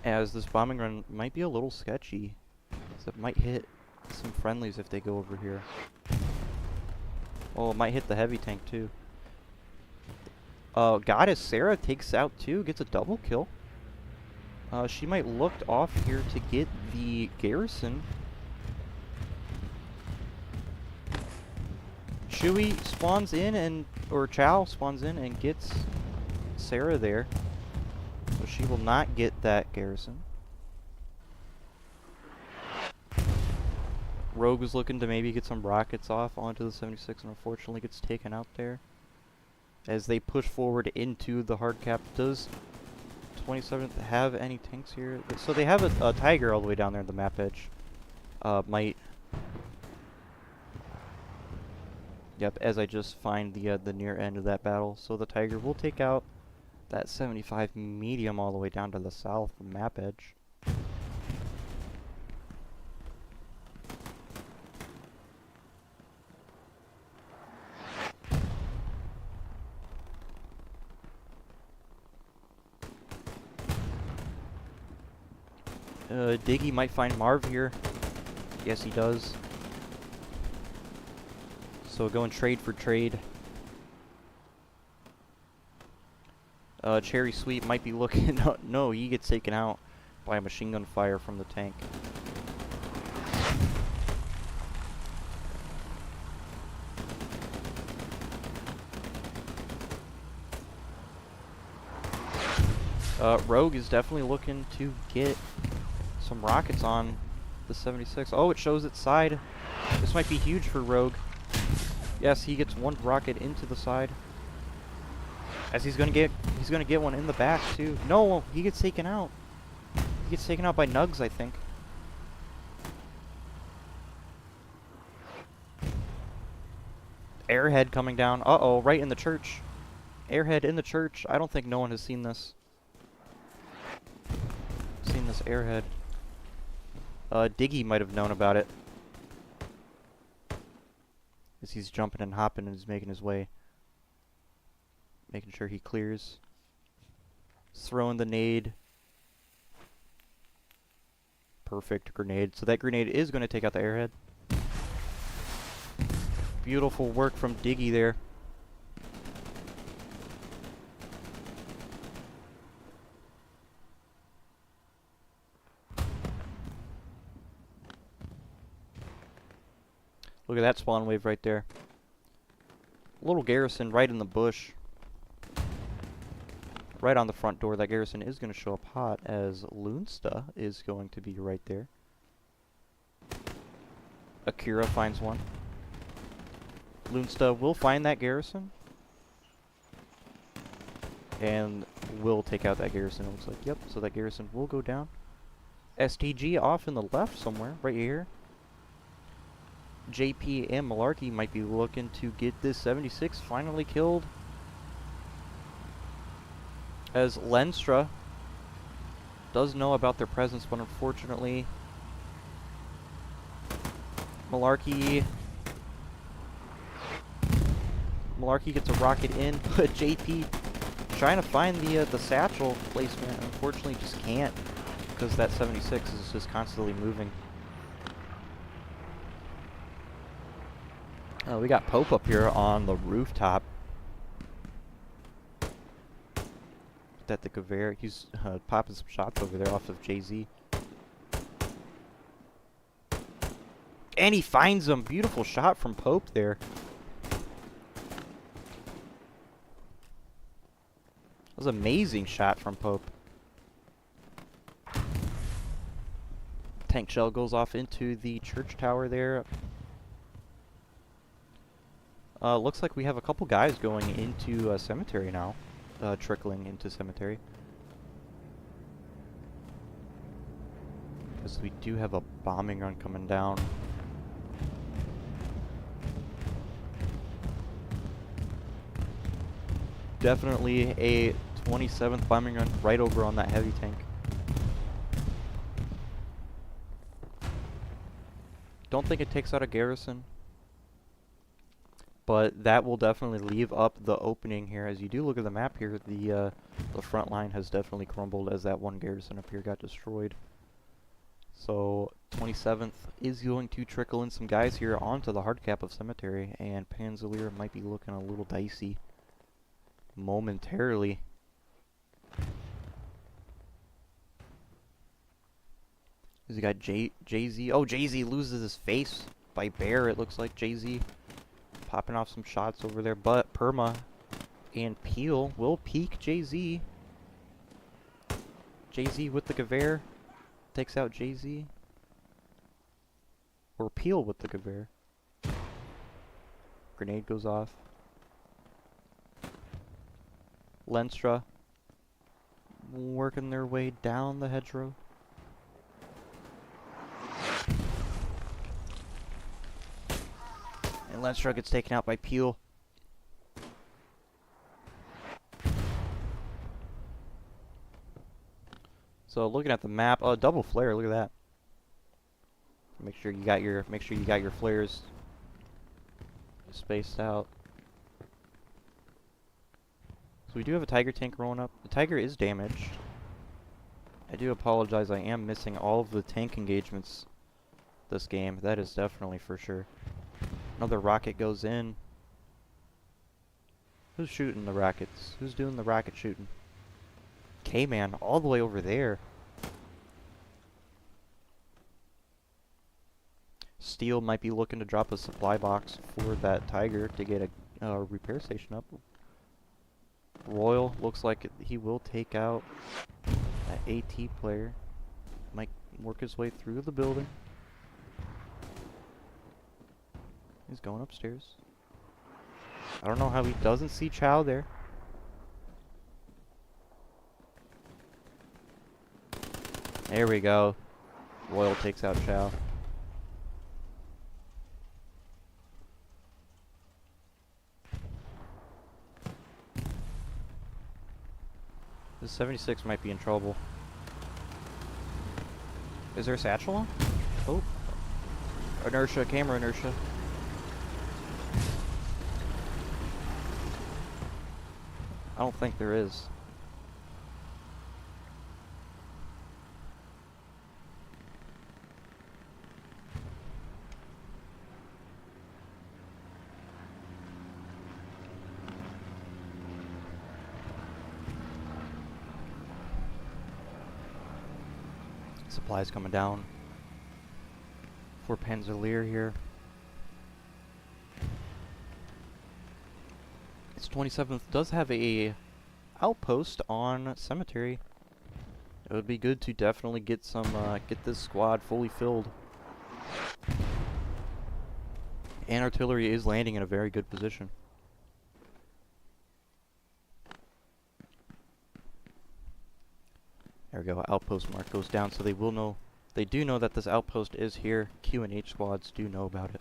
As this bombing run might be a little sketchy. So it might hit some friendlies if they go over here. Oh, it might hit the heavy tank too. Goddess Sarah takes out two, gets a double kill. She might look off here to get the garrison. Shui spawns in or Chow spawns in and gets Sarah there. So she will not get that garrison. Rogue is looking to maybe get some rockets off onto the 76 and unfortunately gets taken out there. As they push forward into the hard cap. Does 27th have any tanks here? So they have a Tiger all the way down there at the map edge. Might... Yep, as I just find the near end of that battle. So the Tiger will take out that 75 medium all the way down to the south map edge. Diggy might find Marv here. Yes, he does. So going trade for trade. Cherry Sweet might be looking... no, he gets taken out by a machine gun fire from the tank. Rogue is definitely looking to get some rockets on the 76. Oh, it shows its side. This might be huge for Rogue. Yes, he gets one rocket into the side. As he's gonna get one in the back too. No, he gets taken out. He gets taken out by Nugs, I think. Airhead coming down. Uh-oh, right in the church. Airhead in the church. I don't think no one has seen this. Seen this airhead. Diggy might have known about it. As he's jumping and hopping and he's making his way. Making sure he clears. Throwing the nade. Perfect grenade. So that grenade is going to take out the airhead. Beautiful work from Diggy there. Look at that spawn wave right there. Little garrison right in the bush. Right on the front door. That garrison is going to show up hot as Lunsta is going to be right there. Akira finds one. Lunsta will find that garrison. And will take out that garrison, it looks like. Yep, so that garrison will go down. STG off in the left somewhere, right here. JP and Malarkey might be looking to get this 76 finally killed. As Lenstra does know about their presence, but unfortunately Malarkey gets a rocket in, but JP trying to find the satchel placement, unfortunately just can't, because that 76 is just constantly moving. We got Pope up here on the rooftop. At the Qonzer, he's popping some shots over there off of Jay-Z. And he finds him! Beautiful shot from Pope there. That was an amazing shot from Pope. Tank shell goes off into the church tower there. Looks like we have a couple guys going into a cemetery now. Trickling into cemetery. Because we do have a bombing run coming down. Definitely a 27th bombing run right over on that heavy tank. Don't think it takes out a garrison. But that will definitely leave up the opening here. As you do look at the map here, the front line has definitely crumbled as that one garrison up here got destroyed. So 27th is going to trickle in some guys here onto the hard cap of cemetery, and Panzerleer might be looking a little dicey momentarily. He's got Jay-Z. Oh, Jay-Z loses his face by Bear, it looks like. Jay-Z popping off some shots over there, but Perma and Peel will peek Jay-Z. Jay-Z with the Qonzer takes out Jay-Z. Or Peel with the Qonzer. Grenade goes off. Lenstra working their way down the hedgerow. And Lenstra gets taken out by Peel. So looking at the map, double flare, look at that. Make sure you got your flares spaced out. So we do have a Tiger tank rolling up. The Tiger is damaged. I do apologize, I am missing all of the tank engagements this game. That is definitely for sure. Another rocket goes in. Who's shooting the rockets? Who's doing the rocket shooting? K-Man, all the way over there. Steel might be looking to drop a supply box for that Tiger to get a repair station up. Royal looks like he will take out that AT player. Might work his way through the building. He's going upstairs. I don't know how he doesn't see Chow there. There we go. Royal takes out Chow. This 76 might be in trouble. Is there a satchel on? Oh. Inertia, camera inertia. I don't think there is. Supplies coming down for PZLD here. Its 27th does have a outpost on cemetery. It would be good to definitely get some get this squad fully filled. And artillery is landing in a very good position. There we go, outpost mark goes down, so they will know, they do know that this outpost is here. Q and H squads do know about it.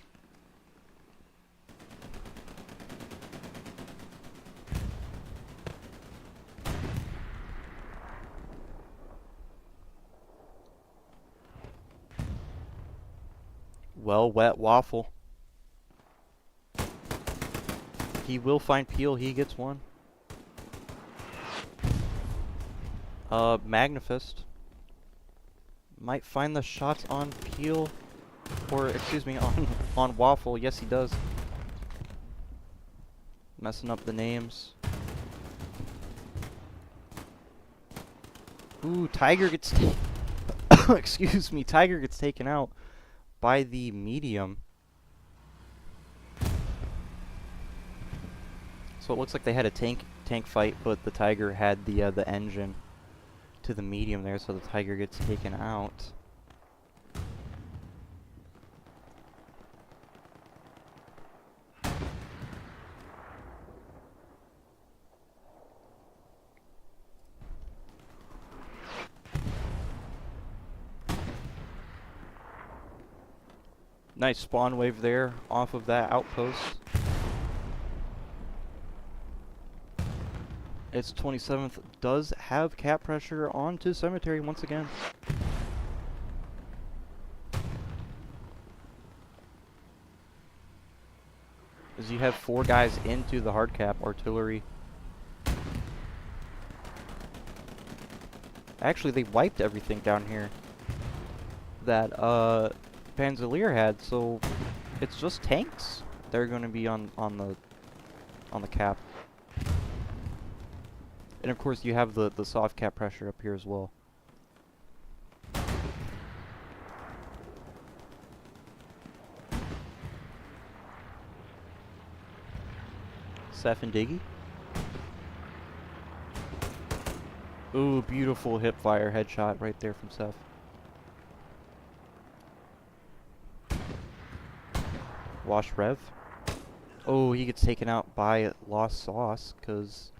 Well, wet waffle. He will find Peel, he gets one. Magnifist might find the shots on Peel, or excuse me, on Waffle. Yes, he does. Messing up the names. Ooh, Tiger gets excuse me, Tiger gets taken out by the medium. So it looks like they had a tank fight, but the Tiger had the engine to the medium there, so the Tiger gets taken out. Nice spawn wave there off of that outpost. Its 27th does have cap pressure onto cemetery once again. As you have 4 guys into the hard cap artillery. Actually, they wiped everything down here that PZLD had, so it's just tanks. They're going to be on the cap. And of course you have the soft cap pressure up here as well. Seth and Diggy. Ooh, beautiful hip fire headshot right there from Seth. Wash Rev. Oh, he gets taken out by Lost Sauce because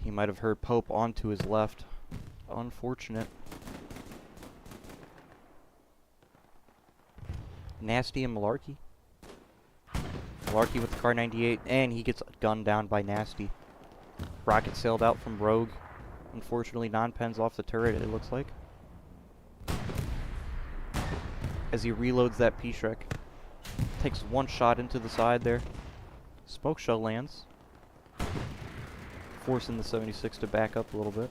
he might have heard Pope onto his left. Unfortunate. Nasty and Malarkey. Malarkey with the Car 98, and he gets gunned down by Nasty. Rocket sailed out from Rogue. Unfortunately, non-pens off the turret, it looks like. As he reloads that P-Shrek. Takes one shot into the side there. Smoke shell lands, forcing the 76 to back up a little bit.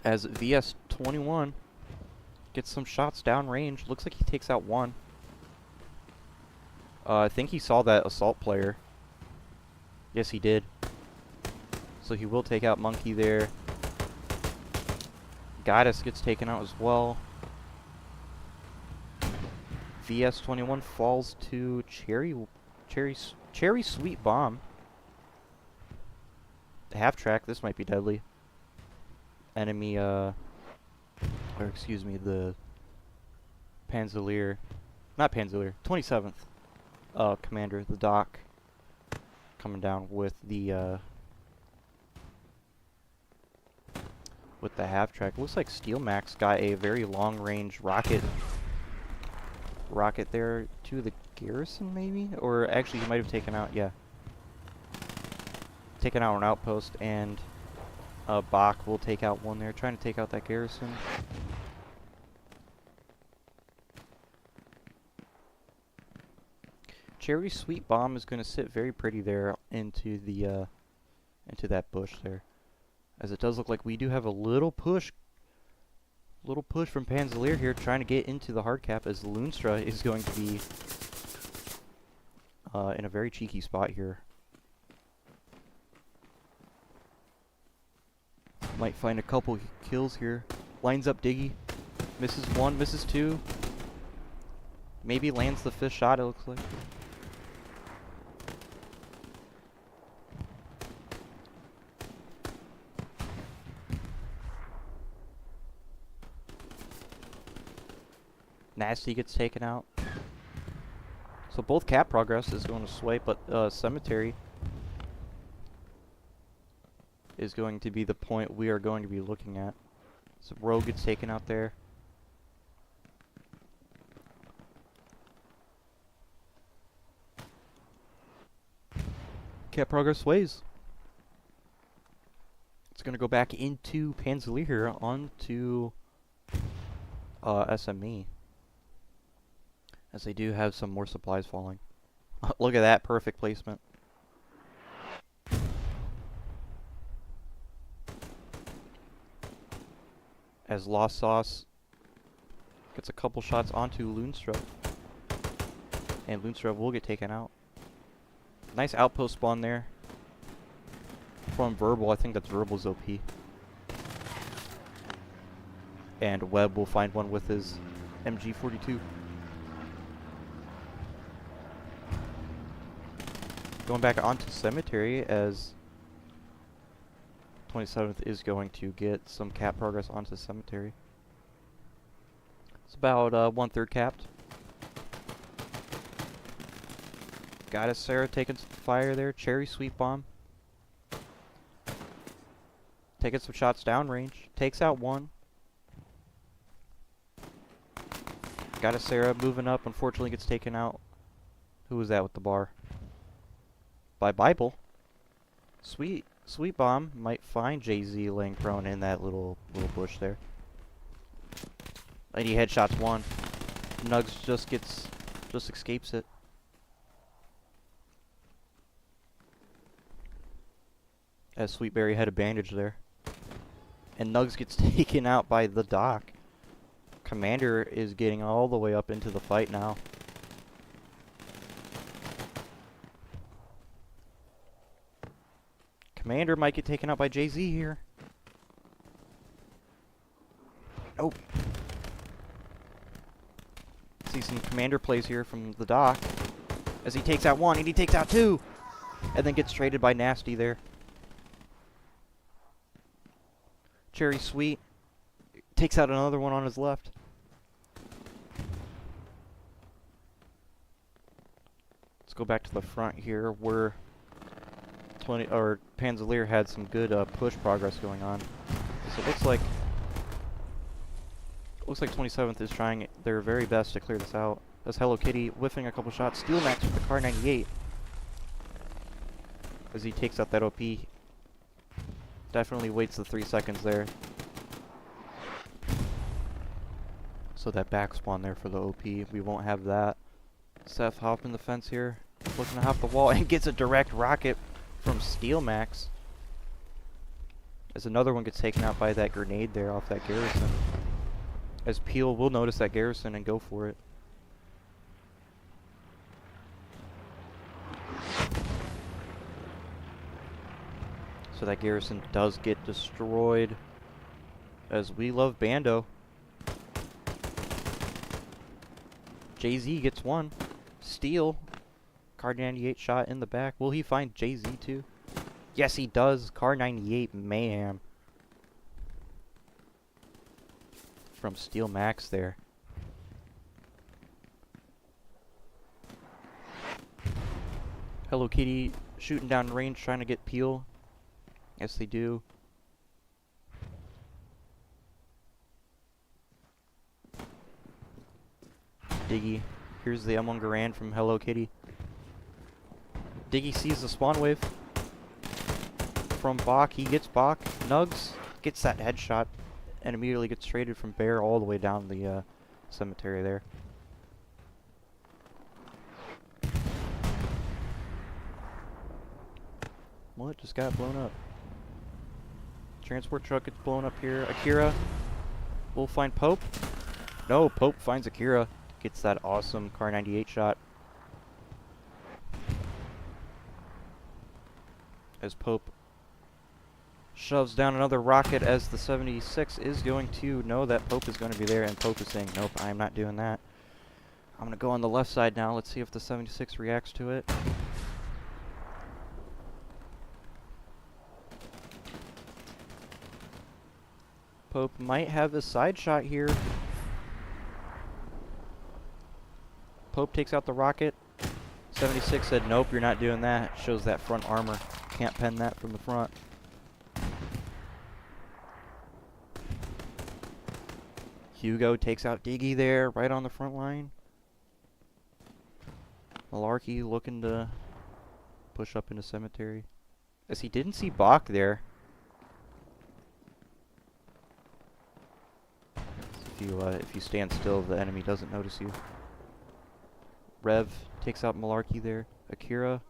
as VS21 gets some shots downrange. Looks like he takes out one. I think he saw that assault player. Yes, he did. So he will take out Monkey there. Goddess gets taken out as well. VS21 falls to Cherry Sweet Bomb. Half track, this might be deadly. Enemy, or excuse me, the Panzerleer, not Panzerleer, 27th commander, the Doc, coming down with the half track. Looks like Steel Max got a very long range rocket there to the garrison, maybe, or actually he might have taken out, yeah, taken out an outpost, and Bach will take out one there, trying to take out that garrison. Cherry Sweet Bomb is going to sit very pretty there into the into that bush there, as it does look like we do have a little push from Panzerleer here, trying to get into the hard cap, as Loonstra is going to be in a very cheeky spot here. Might find a couple kills here. Lines up Diggy. Misses one, misses two. Maybe lands the fifth shot, it looks like. Nasty gets taken out. So both cap progress is going to sway, but Cemetery is going to be the point we are going to be looking at. So Rogue gets taken out there. Cap progress sways. It's going to go back into Panzerleer here onto SME, as they do have some more supplies falling. Look at that perfect placement. As Lost Sauce gets a couple shots onto Loonstra, and Loonstra will get taken out. Nice outpost spawn there from Verbal. I think that's Verbal's OP. And Webb will find one with his MG42. Going back onto Cemetery, as 27th is going to get some cap progress onto Cemetery. It's about 1/3 capped. Goddess Sarah taking some fire there. Cherry Sweet Bomb taking some shots downrange. Takes out one. Goddess Sarah moving up. Unfortunately gets taken out. Who was that with the bar? By Bible. Sweet Bomb might find Jay-Z laying prone in that little bush there. And he headshots one. Nugs just escapes it. As Sweetberry had a bandage there. And Nugs gets taken out by the Doc. Commander is getting all the way up into the fight now. Commander might get taken out by Jay-Z here. Nope. See some Commander plays here from the Doc, as he takes out one and he takes out two, and then gets traded by Nasty there. Cherry Sweet takes out another one on his left. Let's go back to the front here, where Panzerleer had some good push progress going on. So it looks like 27th is trying their very best to clear this out. As Hello Kitty whiffing a couple shots. Steel Max with the Car 98 as he takes out that OP. Definitely waits the 3 seconds there. So that back spawn there for the OP, we won't have that. Seth hopping the fence here, looking to hop the wall, and gets a direct rocket from Steel Max. As another one gets taken out by that grenade there off that garrison. As Peel will notice that garrison and go for it. So that garrison does get destroyed. As we love Bando. Jay-Z gets one. Steal. Car 98 shot in the back. Will he find Jay-Z too? Yes, he does. Car 98 mayhem. From Steel Max there. Hello Kitty shooting down range trying to get Peel. Yes, they do. Diggy. Here's the M1 Garand from Hello Kitty. Diggy sees the spawn wave from Bach. He gets Bach. Nugs gets that headshot and immediately gets traded from Bear all the way down the cemetery there. Well, it just got blown up. Transport truck gets blown up here. Akira will find Pope. No, Pope finds Akira. Gets that awesome Car 98 shot. As Pope shoves down another rocket as the 76 is going to know that Pope is going to be there, and Pope is saying, nope, I am not doing that. I'm going to go on the left side now. Let's see if the 76 reacts to it. Pope might have a side shot here. Pope takes out the rocket. 76 said, nope, you're not doing that. Shows that front armor. Can't pen that from the front. Hugo takes out Diggy there, right on the front line. Malarkey looking to push up into cemetery. As he didn't see Bach there. If you stand still, the enemy doesn't notice you. Rev takes out Malarkey there. Akira.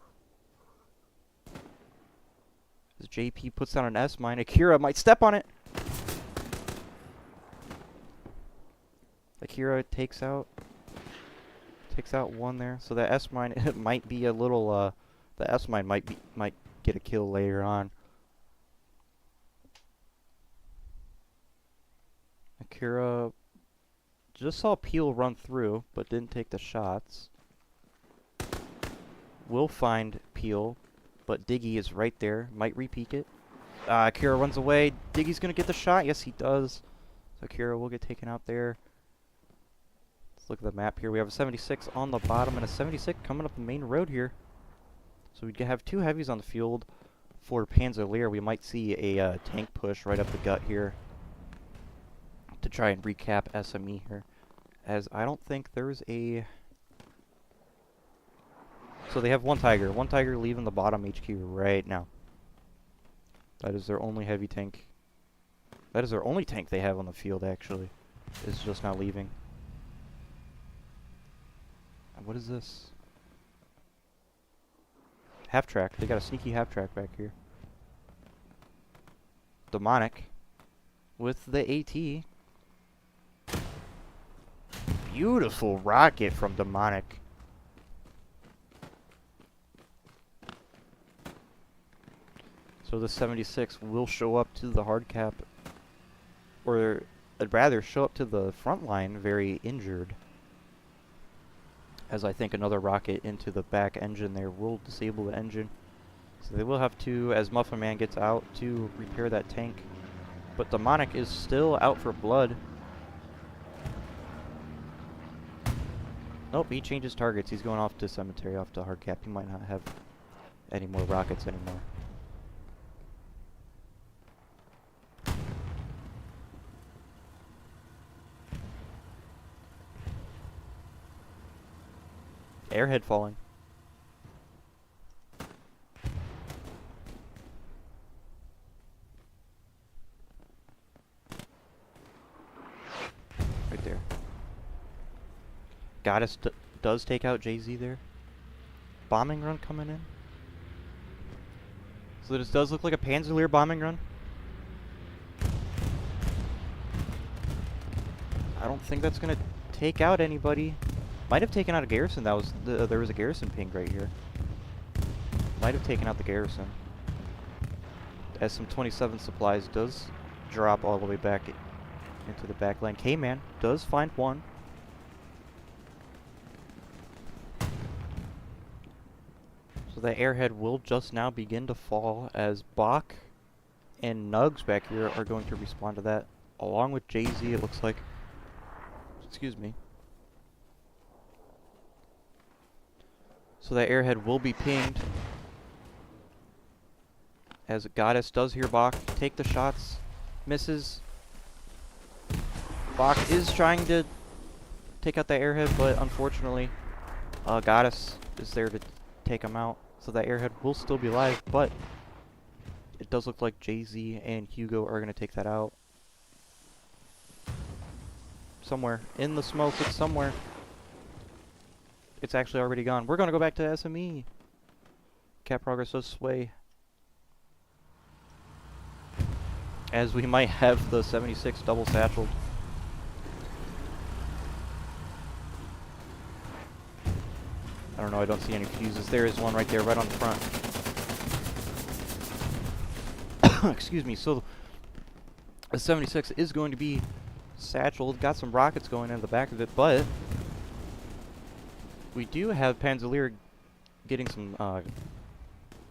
As JP puts down an S mine, Akira might step on it. Akira takes out one there. So that S mine it might be a little the S mine might get a kill later on. Akira just saw Peel run through, but didn't take the shots. Will find Peel, but Diggy is right there. Might re-peek it. Akira runs away. Diggy's gonna get the shot. Yes, he does. So Akira will get taken out there. Let's look at the map here. We have a 76 on the bottom and a 76 coming up the main road here. So we have two heavies on the field. For Panzerleer, we might see a tank push right up the gut here to try and recap SME here, as I don't think there's a... So they have one Tiger leaving the bottom HQ right now. That is their only heavy tank. That is their only tank they have on the field, actually. It's just not leaving. And what is this? Half track. They got a sneaky half track back here. Demonic with the AT. Beautiful rocket from Demonic. So the 76 will show up to the hard cap, or I'd rather show up to the front line very injured, as I think another rocket into the back engine there will disable the engine. So they will have to, as Muffin Man gets out, to repair that tank. But Demonic is still out for blood. Nope, he changes targets. He's going off to cemetery, off to hard cap. He might not have any more rockets anymore. Airhead falling. Right there. Goddess does take out Jay-Z there. Bombing run coming in. So this does look like a Panzerleer bombing run. I don't think that's gonna take out anybody. Might have taken out a garrison. That was there was a garrison ping right here. Might have taken out the garrison. As some 27 supplies does drop all the way back into the back lane. K-Man does find one. So that airhead will just now begin to fall as Bach and Nugs back here are going to respond to that. Along with Jay-Z, it looks like. Excuse me. So that airhead will be pinged. As Goddess does hear Bach take the shots. Misses. Bach is trying to take out that airhead, but unfortunately, Goddess is there to take him out. So that airhead will still be alive, but it does look like Jay-Z and Hugo are going to take that out. Somewhere. In the smoke, it's somewhere. It's actually already gone. We're going to go back to SME. Cap progress does sway. As we might have the 76 double satcheled. I don't know, I don't see any fuses. There is one right there, right on the front. Excuse me, so the 76 is going to be satcheled. Got some rockets going into the back of it, but we do have Panzerleer getting some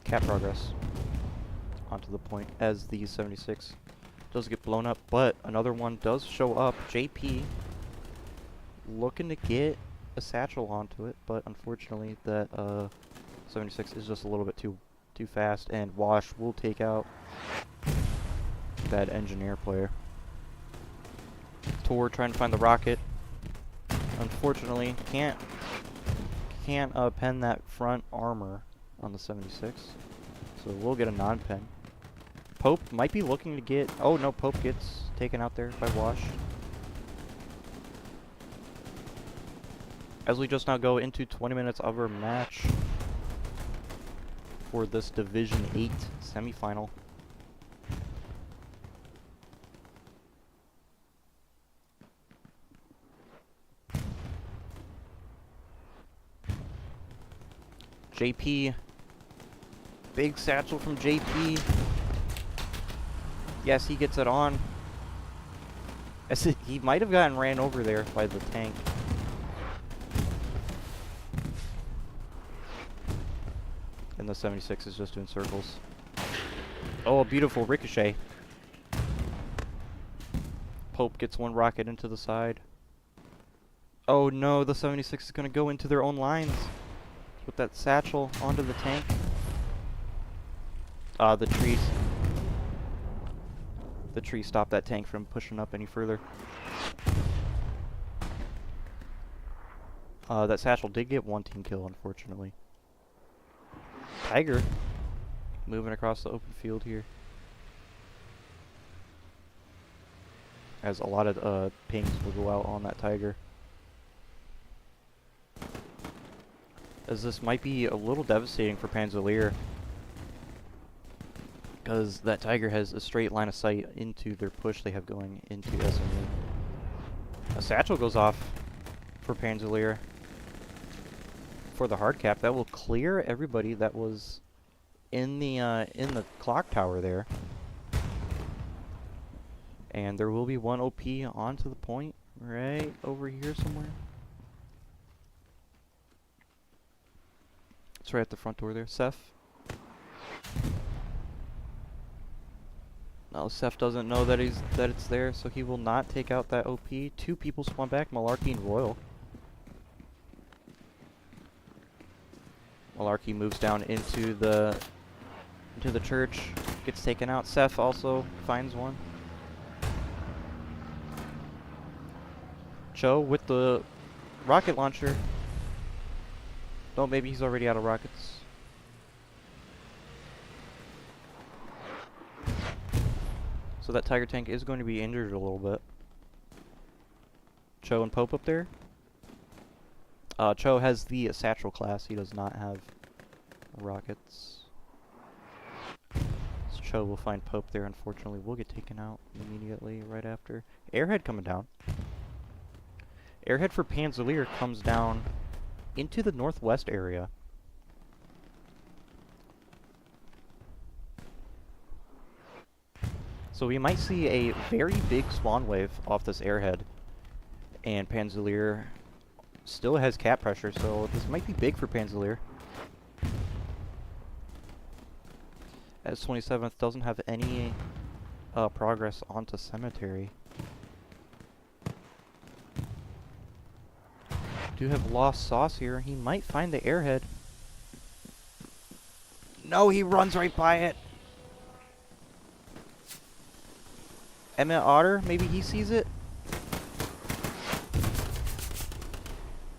cap progress onto the point as the 76 does get blown up, but another one does show up. JP looking to get a satchel onto it, but unfortunately that 76 is just a little bit too fast, and Wash will take out that engineer player. Tor trying to find the rocket. Unfortunately, can't pen that front armor on the 76, so we'll get a non-pen. Pope might be looking to get... Oh no, Pope gets taken out there by Wash. As we just now go into 20 minutes of our match for this Division 8 semifinal. JP. Big satchel from JP. Yes, he gets it on. He might have gotten ran over there by the tank. And the 76 is just doing circles. Oh, a beautiful ricochet. Pope gets one rocket into the side. Oh no, the 76 is going to go into their own lines with that satchel onto the tank. The trees. The tree stopped that tank from pushing up any further. That satchel did get one team kill, unfortunately. Tiger moving across the open field here. As a lot of pings will go out on that Tiger. As this might be a little devastating for Panzerleer, because that Tiger has a straight line of sight into their push they have going into SME. A satchel goes off for Panzerleer for the hard cap. That will clear everybody that was in the clock tower there. And there will be one OP onto the point right over here somewhere. It's right at the front door there. Seth. No, Seth doesn't know that it's there, so he will not take out that OP. Two people spawn back, Malarkey and Royal. Malarkey moves down into the church, gets taken out. Seth also finds one. Cho with the rocket launcher. No, maybe he's already out of rockets. So that Tiger tank is going to be injured a little bit. Cho and Pope up there. Cho has the satchel class. He does not have rockets. So Cho will find Pope there. Unfortunately, will get taken out immediately right after. Airhead coming down. Airhead for Panzerleer comes down into the northwest area. So we might see a very big spawn wave off this airhead. And Panzerleer still has cap pressure, so this might be big for Panzerleer. As 27th doesn't have any progress onto Cemetery. Do have Lost Sauce here. He might find the airhead. No, he runs right by it. Emmett Otter, maybe he sees it.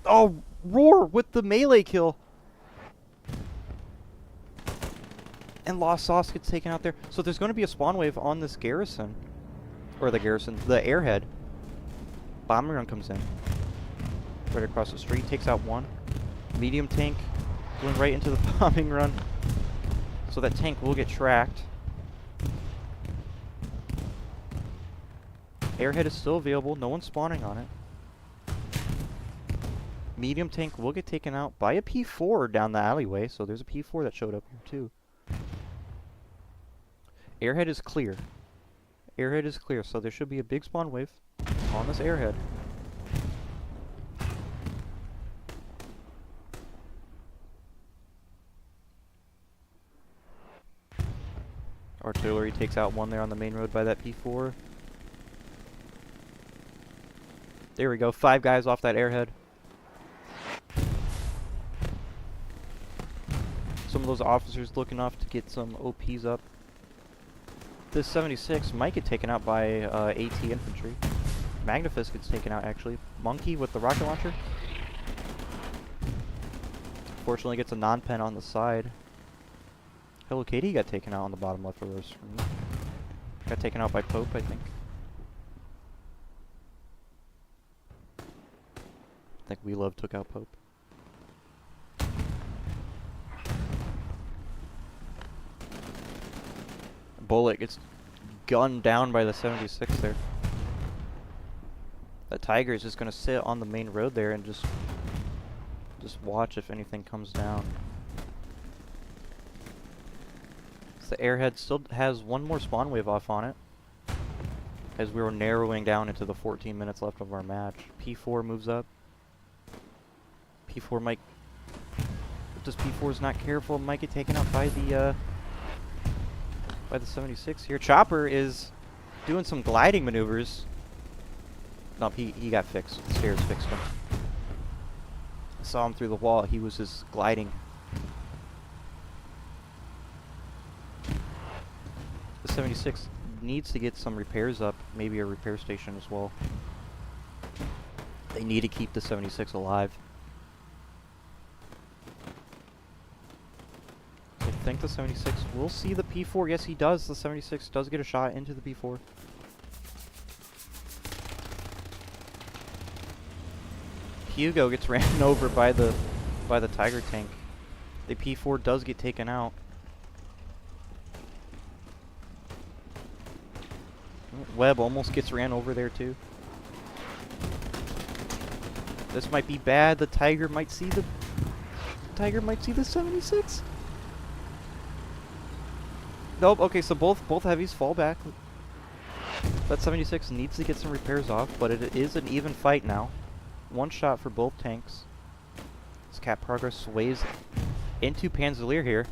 Oh, Roar with the melee kill. And Lost Sauce gets taken out there. So there's going to be a spawn wave on this garrison. Or the garrison, the airhead. Bombing run comes in. Right across the street, takes out one. Medium tank going right into the bombing run. So that tank will get tracked. Airhead is still available, no one's spawning on it. Medium tank will get taken out by a P4 down the alleyway, so there's a P4 that showed up here too. Airhead is clear. Airhead is clear, so there should be a big spawn wave on this airhead. Artillery takes out one there on the main road by that P4. There we go, 5 guys off that airhead. Some of those officers looking off to get some OPs up. This 76 might get taken out by AT infantry. Magnifist gets taken out actually. Monkey with the rocket launcher. Fortunately gets a non-pen on the side. Hello Kitty got taken out on the bottom left of the screen. Got taken out by Pope, I think. I think We Love took out Pope. Bullet gets gunned down by the 76 there. The Tiger is just going to sit on the main road there and just watch if anything comes down. So the airhead still has one more spawn wave off on it, as we were narrowing down into the 14 minutes left of our match. P4 moves up. P4 might, if this P4 is not careful, might get taken out by the 76 here. Chopper is doing some gliding maneuvers. No, he got fixed. The stairs fixed him. I saw him through the wall. He was just gliding. The 76 needs to get some repairs up, maybe a repair station as well. They need to keep the 76 alive. I think the 76 will see the P4. Yes, he does. The 76 does get a shot into the P4. Hugo gets ran over by the Tiger tank. The P4 does get taken out. Webb almost gets ran over there too. This might be bad. The Tiger might see the 76. Nope. Okay, so both heavies fall back. That 76 needs to get some repairs off, but it is an even fight now. One shot for both tanks. This cap progress sways into Panzerleer here.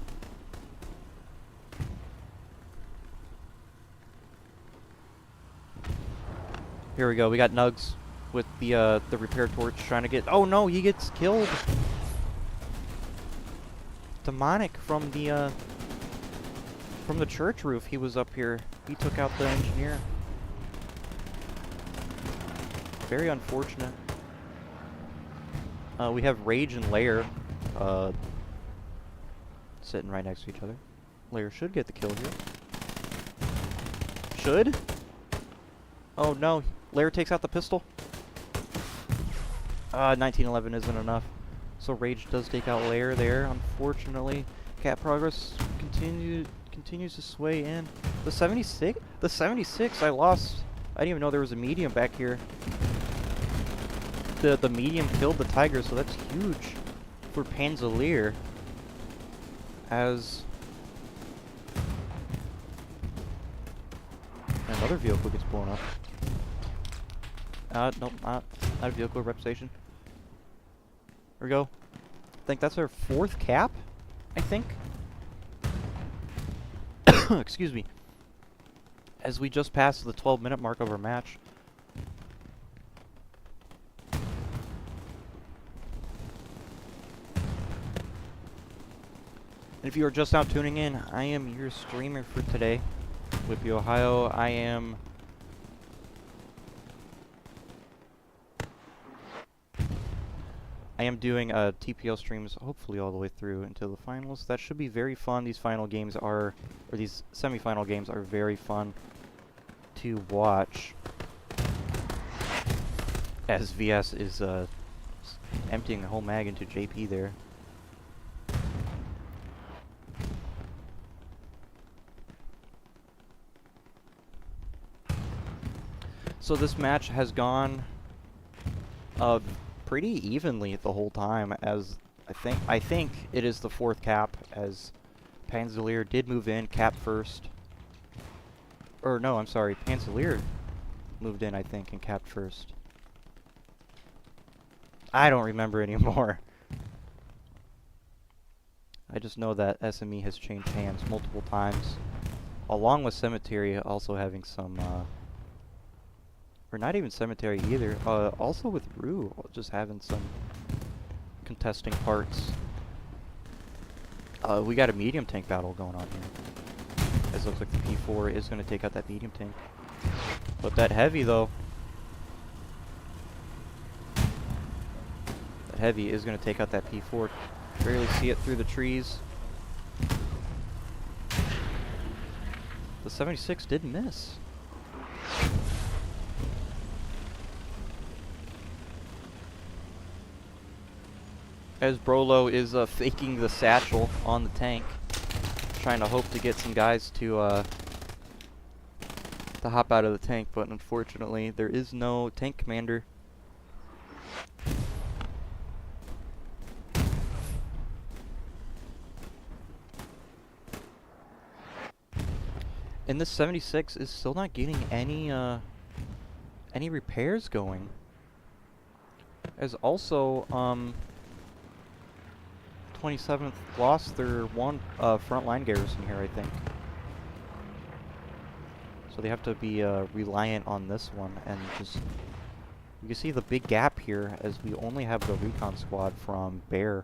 Here we go. We got Nugs with the repair torch trying to get. Oh no, he gets killed. Demonic from the church roof. He was up here. He took out the engineer. Very unfortunate. We have Rage and Lair sitting right next to each other. Lair should get the kill here. Should? Oh no, Lair takes out the pistol. 1911 isn't enough. So Rage does take out Lair there, unfortunately. Cap progress continues to sway in. The 76? The 76 I lost. I didn't even know there was a medium back here. the medium killed the tiger, so that's huge for PZLD as another vehicle gets blown up. Nope, not a vehicle, rep station. There we go. I think that's our 4th cap, I think. Excuse me. As we just passed the 12-minute mark of our match. And if you are just now tuning in, I am your streamer for today. Whippy, Ohio. I am doing TPO streams, hopefully all the way through until the finals. That should be very fun. These final games are, or these semifinal games are very fun to watch. As VS is emptying the whole mag into JP there. So this match has gone pretty evenly the whole time, as I think it is the 4th cap, as PZLD did move in, cap first. Or no, I'm sorry, PZLD moved in, I think, and capped first. I don't remember anymore. I just know that SME has changed hands multiple times, along with Cemetery also having some, or not even Cemetery either, also with Rue just having some contesting parts. We got a medium tank battle going on here. As it looks like the P4 is going to take out that medium tank. But that heavy though, that heavy is going to take out that P4. Barely see it through the trees. The 76 did miss. As Brolo is faking the satchel on the tank, trying to hope to get some guys to hop out of the tank, but unfortunately there is no tank commander. And this 76 is still not getting any repairs going. As also 27th lost their one frontline garrison here, I think. So they have to be reliant on this one, and just you can see the big gap here as we only have the recon squad from Bear.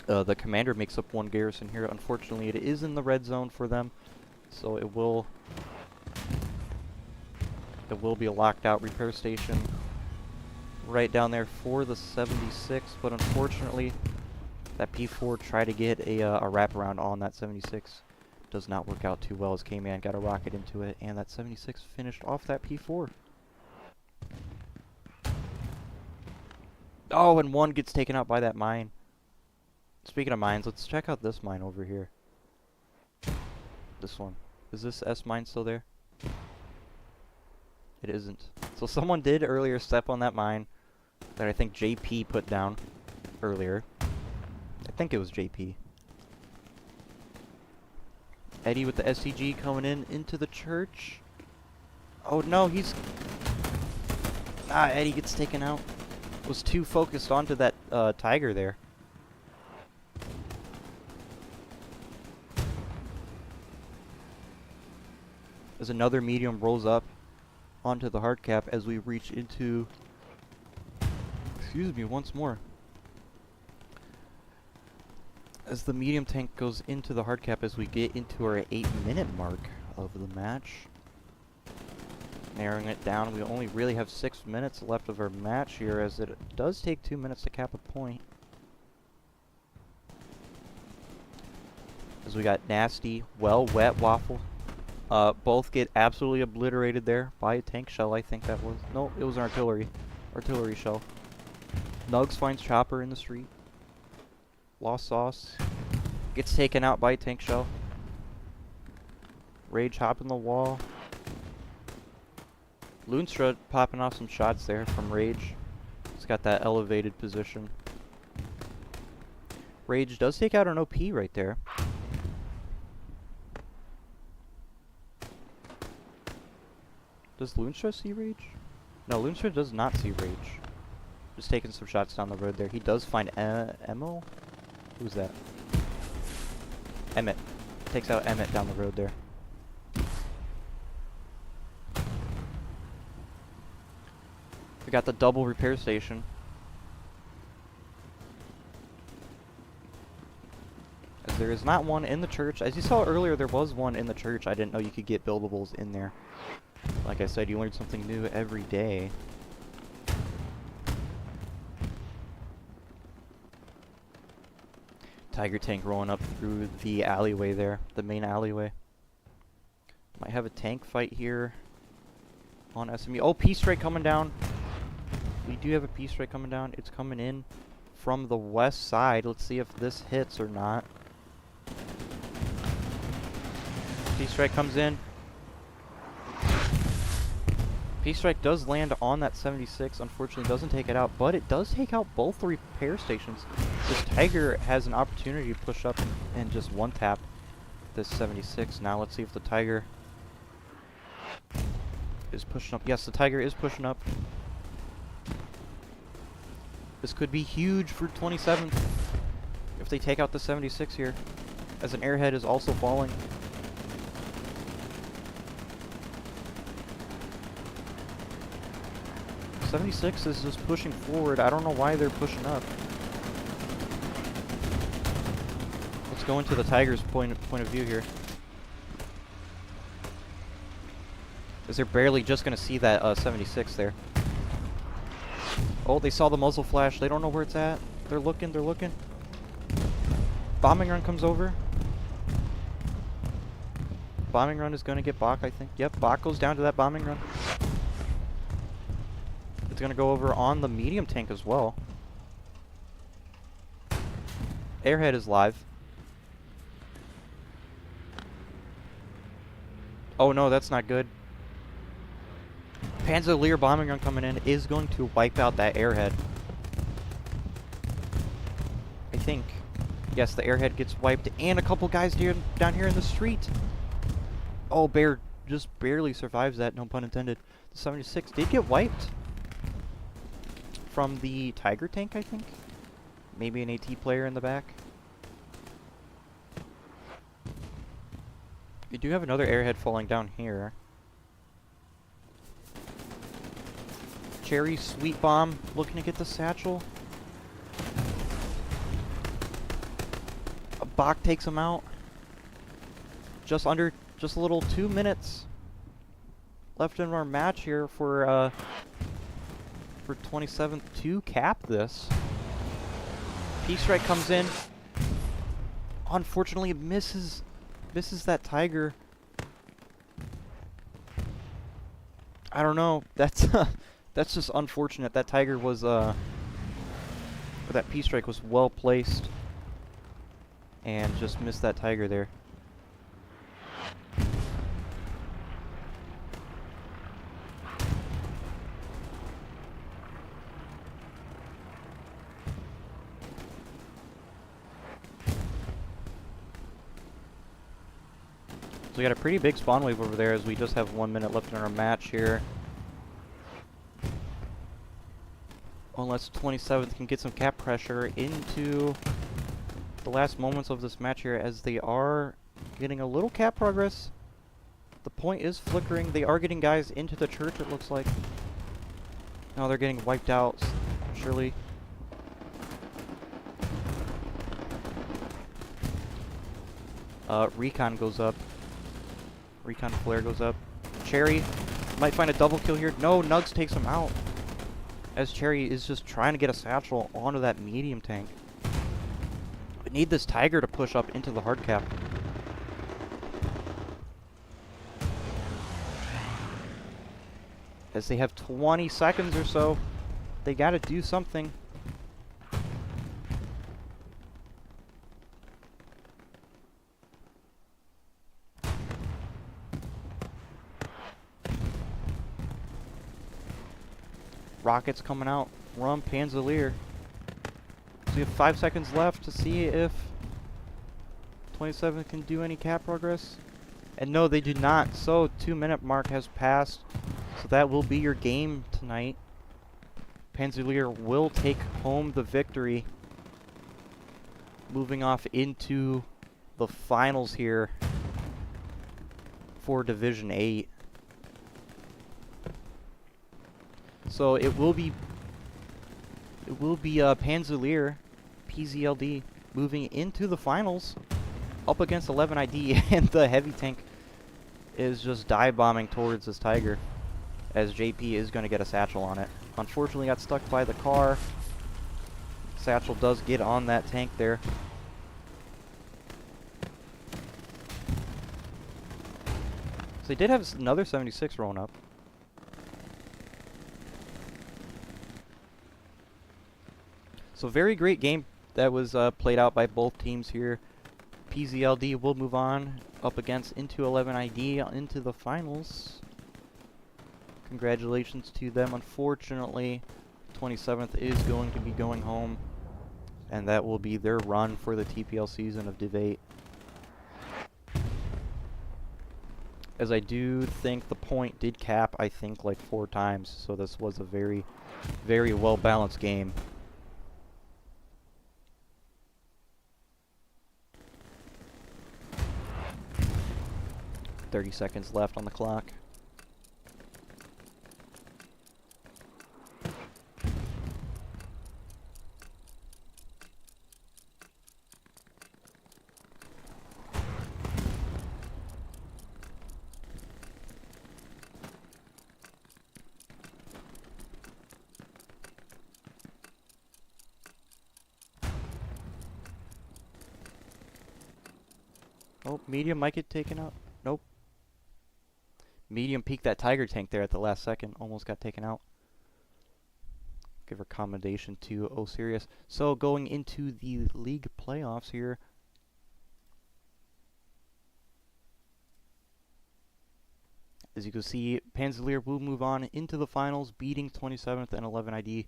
The commander makes up one garrison here. Unfortunately, it is in the red zone for them, so it will be a locked out repair station right down there for the 76, but unfortunately that P4 tried to get a wraparound on that 76. Does not work out too well as K-Man got a rocket into it, and that 76 finished off that P4. Oh, and one gets taken out by that mine. Speaking of mines, let's check out this mine over here. This one. Is this S mine still there? It isn't. So someone did earlier step on that mine that I think JP put down earlier. I think it was JP. Eddie with the SCG coming into the church. Oh no, he's... Eddie gets taken out. Was too focused onto that tiger there. As another medium rolls up onto the hard cap as we reach into... Excuse me, once more. As the medium tank goes into the hard cap as we get into our 8-minute mark of the match. Narrowing it down, we only really have 6 minutes left of our match here, as it does take 2 minutes to cap a point. As we got Nasty, well wet Waffle. Both get absolutely obliterated there by a tank shell, I think that was. No, it was an artillery shell. Nugs finds Chopper in the street. Lost Sauce gets taken out by a tank shell. Rage hopping the wall. Loonstra popping off some shots there from Rage. He's got that elevated position. Rage does take out an OP right there. Does Loonstra see Rage? No, Loonstra does not see Rage. Just taking some shots down the road there. He does find Emo? Who's that? Emmett. Takes out Emmett down the road there. We got the double repair station. As there is not one in the church. As you saw earlier, there was one in the church. I didn't know you could get buildables in there. Like I said, you learn something new every day. Tiger tank rolling up through the alleyway there, the main alleyway. Might have a tank fight here on SME. Oh, P-Strike coming down. We do have a P-Strike coming down. It's coming in from the west side. Let's see if this hits or not. P-Strike comes in. P-Strike does land on that 76. Unfortunately, doesn't take it out, but it does take out both the repair stations. This Tiger has an opportunity to push up and just one-tap this 76. Now let's see if the Tiger is pushing up. Yes, the Tiger is pushing up. This could be huge for 27th if they take out the 76 here, as an airhead is also falling. '76 is just pushing forward. I don't know why they're pushing up. Let's go into the Tiger's point of view here. As they're barely just going to see that 76 there. Oh, they saw the muzzle flash. They don't know where it's at. They're looking, they're looking. Bombing run comes over. Bombing run is going to get Bach, I think. Yep, Bach goes down to that bombing run. It's going to go over on the medium tank as well. Airhead is live. Oh no, that's not good. Panzer bombing run coming in is going to wipe out that airhead. I think. Yes, the airhead gets wiped, and a couple guys down here in the street. Oh, Bear just barely survives that, no pun intended. The 76 did get wiped from the Tiger tank, I think. Maybe an AT player in the back. We do have another airhead falling down here. Cherry Sweet Bomb looking to get the satchel. Bach takes him out. Just a little 2 minutes left in our match here for 27th to cap this. P-Strike comes in. Unfortunately, it misses that Tiger. I don't know. That's that's just unfortunate. That Tiger was or that P-Strike was well placed and just missed that Tiger there. So we got a pretty big spawn wave over there as we just have 1 minute left in our match here. Unless 27th can get some cap pressure into the last moments of this match here, as they are getting a little cap progress. The point is flickering. They are getting guys into the church, it looks like. Now they're getting wiped out, surely. Recon goes up. Recon flare goes up. Cherry might find a double kill here. No, Nugs takes him out, as Cherry is just trying to get a satchel onto that medium tank. We need this Tiger to push up into the hard cap. As they have 20 seconds or so, they gotta do something. rockets coming out from PZLD. So we have 5 seconds left to see if 27th can do any cap progress. And no, they do not. So 2-minute mark has passed. So that will be your game tonight. PZLD will take home the victory. Moving off into the finals here for Division 8. So it will be PZLD moving into the finals up against 11 ID, and the heavy tank is just dive bombing towards this Tiger, as JP is going to get a satchel on it. Unfortunately got stuck by the car. Satchel does get on that tank there. So they did have another 76 rolling up. So very great game that was played out by both teams here. PZLD will move on up against into 11 ID into the finals. Congratulations to them. Unfortunately, 27th is going to be going home, and that will be their run for the TPL season of Div 8. As I do think the point did cap, I think, like 4 times, so this was a very, very well-balanced game. .30 seconds left on the clock. Oh, medium might get taken out. Nope. Medium peeked that Tiger tank there at the last second. Almost got taken out. Give her commendation to Osiris. So going into the league playoffs here. As you can see, PZLD will move on into the finals, beating 27th and 11 ID.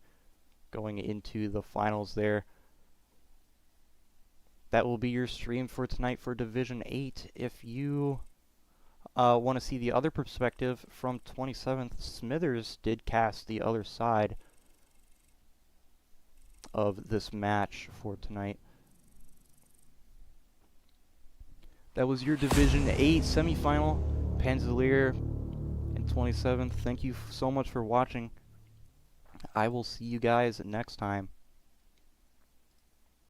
Going into the finals there. That will be your stream for tonight for Division 8. If you want to see the other perspective from 27th, Smithers did cast the other side of this match for tonight. That was your Division 8 semifinal. PZLD and 27th. Thank you so much for watching. I will see you guys next time.